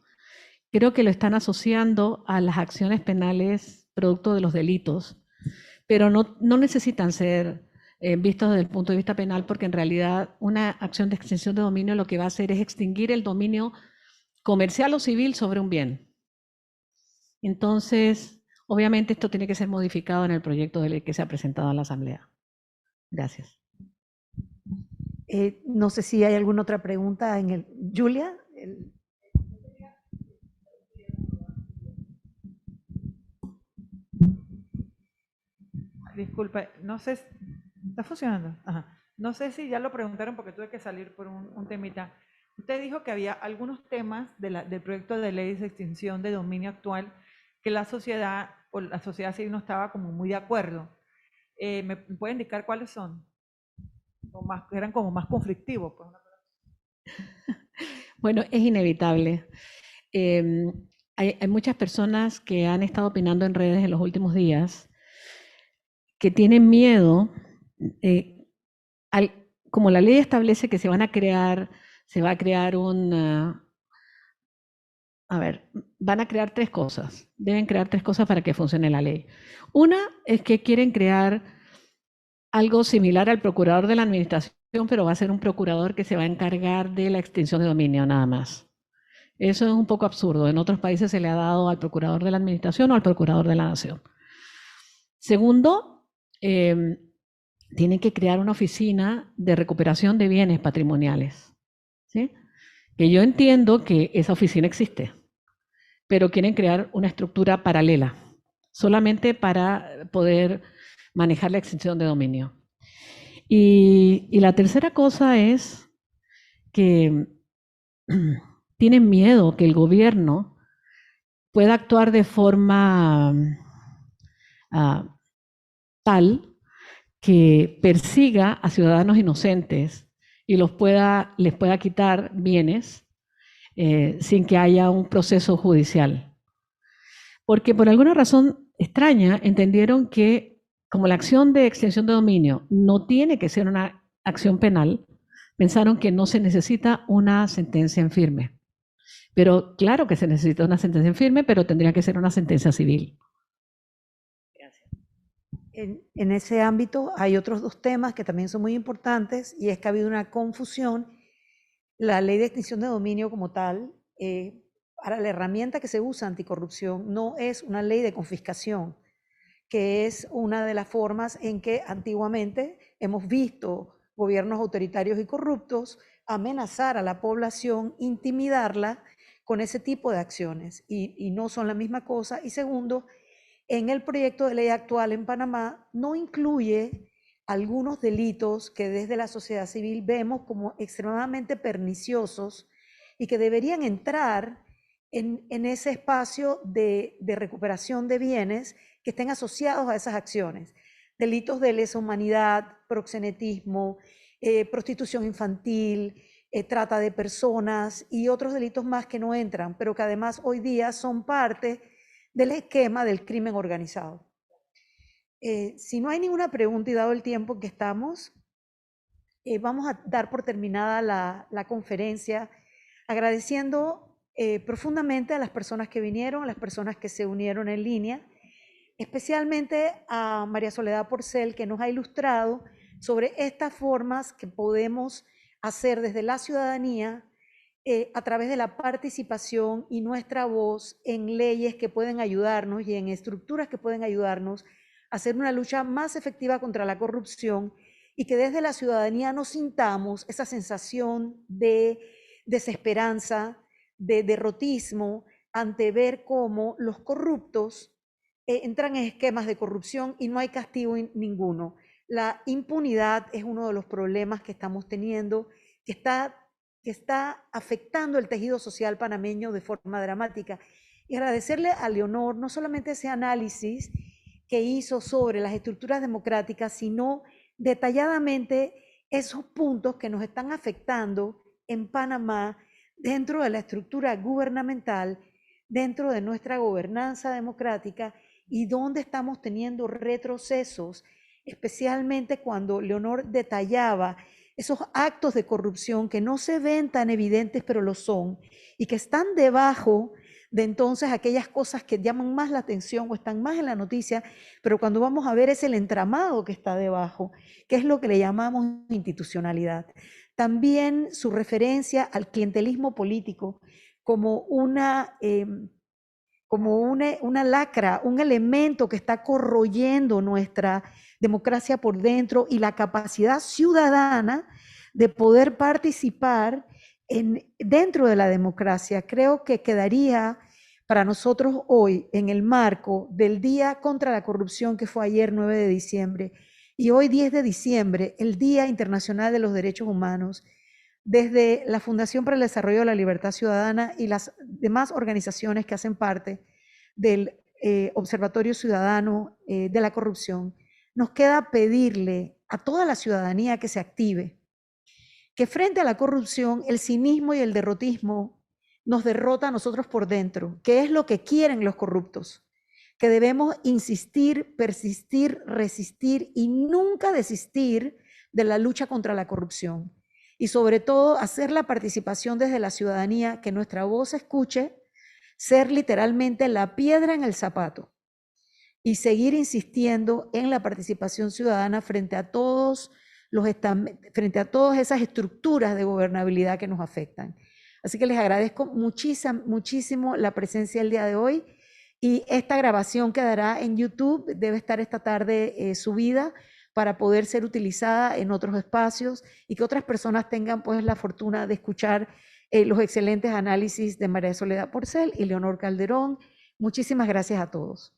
Creo que lo están asociando a las acciones penales producto de los delitos, pero no necesitan ser vistos desde el punto de vista penal, porque en realidad una acción de extinción de dominio lo que va a hacer es extinguir el dominio comercial o civil sobre un bien. Entonces, obviamente esto tiene que ser modificado en el proyecto de ley que se ha presentado a la Asamblea. Gracias. No sé si hay alguna otra pregunta Julia. Disculpa, no sé, ¿está funcionando? Ajá. No sé si ya lo preguntaron porque tuve que salir por un temita. Usted dijo que había algunos temas del proyecto de ley de extinción de dominio actual que la sociedad o la sociedad civil no estaba como muy de acuerdo. ¿Me puede indicar cuáles son? Eran como más conflictivos. Pues. Bueno, es inevitable. Hay muchas personas que han estado opinando en redes en los últimos días que tienen miedo, como la ley establece que se va a crear van a crear tres cosas. Deben crear tres cosas para que funcione la ley. Una es que quieren crear algo similar al procurador de la administración, pero va a ser un procurador que se va a encargar de la extinción de dominio nada más. Eso es un poco absurdo. En otros países se le ha dado al procurador de la administración o al procurador de la nación. Segundo, tienen que crear una oficina de recuperación de bienes patrimoniales, ¿sí? Que yo entiendo que esa oficina existe, pero quieren crear una estructura paralela, solamente para poder manejar la extinción de dominio. Y la tercera cosa es que tienen miedo que el gobierno pueda actuar de forma tal que persiga a ciudadanos inocentes y les pueda quitar bienes sin que haya un proceso judicial. Porque por alguna razón extraña entendieron que como la acción de extinción de dominio no tiene que ser una acción penal, pensaron que no se necesita una sentencia en firme. Pero claro que se necesita una sentencia en firme, pero tendría que ser una sentencia civil. en ese ámbito hay otros dos temas que también son muy importantes, y es que ha habido una confusión. La ley de extinción de dominio como tal, para la herramienta que se usa anticorrupción, no es una ley de confiscación, que es una de las formas en que antiguamente hemos visto gobiernos autoritarios y corruptos amenazar a la población, intimidarla con ese tipo de acciones, y no son la misma cosa. Y segundo, en el proyecto de ley actual en Panamá no incluye algunos delitos que desde la sociedad civil vemos como extremadamente perniciosos y que deberían entrar en ese espacio de recuperación de bienes que estén asociados a esas acciones. Delitos de lesa humanidad, proxenetismo, prostitución infantil, trata de personas y otros delitos más que no entran, pero que además hoy día son parte del esquema del crimen organizado. Si no hay ninguna pregunta y dado el tiempo que estamos, vamos a dar por terminada la conferencia, agradeciendo profundamente a las personas que vinieron, a las personas que se unieron en línea, especialmente a María Soledad Porcel, que nos ha ilustrado sobre estas formas que podemos hacer desde la ciudadanía a través de la participación y nuestra voz en leyes que pueden ayudarnos y en estructuras que pueden ayudarnos a hacer una lucha más efectiva contra la corrupción, y que desde la ciudadanía nos sintamos esa sensación de desesperanza, de derrotismo ante ver cómo los corruptos entran en esquemas de corrupción y no hay castigo ninguno. La impunidad es uno de los problemas que estamos teniendo, que está afectando el tejido social panameño de forma dramática. Y agradecerle a Leonor no solamente ese análisis que hizo sobre las estructuras democráticas, sino detalladamente esos puntos que nos están afectando en Panamá dentro de la estructura gubernamental, dentro de nuestra gobernanza democrática, y donde estamos teniendo retrocesos, especialmente cuando Leonor detallaba esos actos de corrupción que no se ven tan evidentes, pero lo son, y que están debajo de entonces aquellas cosas que llaman más la atención o están más en la noticia, pero cuando vamos a ver es el entramado que está debajo, que es lo que le llamamos institucionalidad. También su referencia al clientelismo político como una lacra, un elemento que está corroyendo nuestra democracia por dentro y la capacidad ciudadana de poder participar dentro de la democracia. Creo que quedaría para nosotros hoy, en el marco del Día contra la Corrupción, que fue ayer 9 de diciembre, y hoy 10 de diciembre, el Día Internacional de los Derechos Humanos, desde la Fundación para el Desarrollo de la Libertad Ciudadana y las demás organizaciones que hacen parte del Observatorio Ciudadano de la Corrupción, nos queda pedirle a toda la ciudadanía que se active, que frente a la corrupción, el cinismo y el derrotismo nos derrota a nosotros por dentro, que es lo que quieren los corruptos, que debemos insistir, persistir, resistir y nunca desistir de la lucha contra la corrupción. Y sobre todo hacer la participación desde la ciudadanía, que nuestra voz se escuche, ser literalmente la piedra en el zapato y seguir insistiendo en la participación ciudadana frente a todas esas estructuras de gobernabilidad que nos afectan. Así que les agradezco muchísimo la presencia el día de hoy, y esta grabación quedará en YouTube, debe estar esta tarde subida para poder ser utilizada en otros espacios y que otras personas tengan pues la fortuna de escuchar los excelentes análisis de María Soledad Porcel y Leonor Calderón. Muchísimas gracias a todos.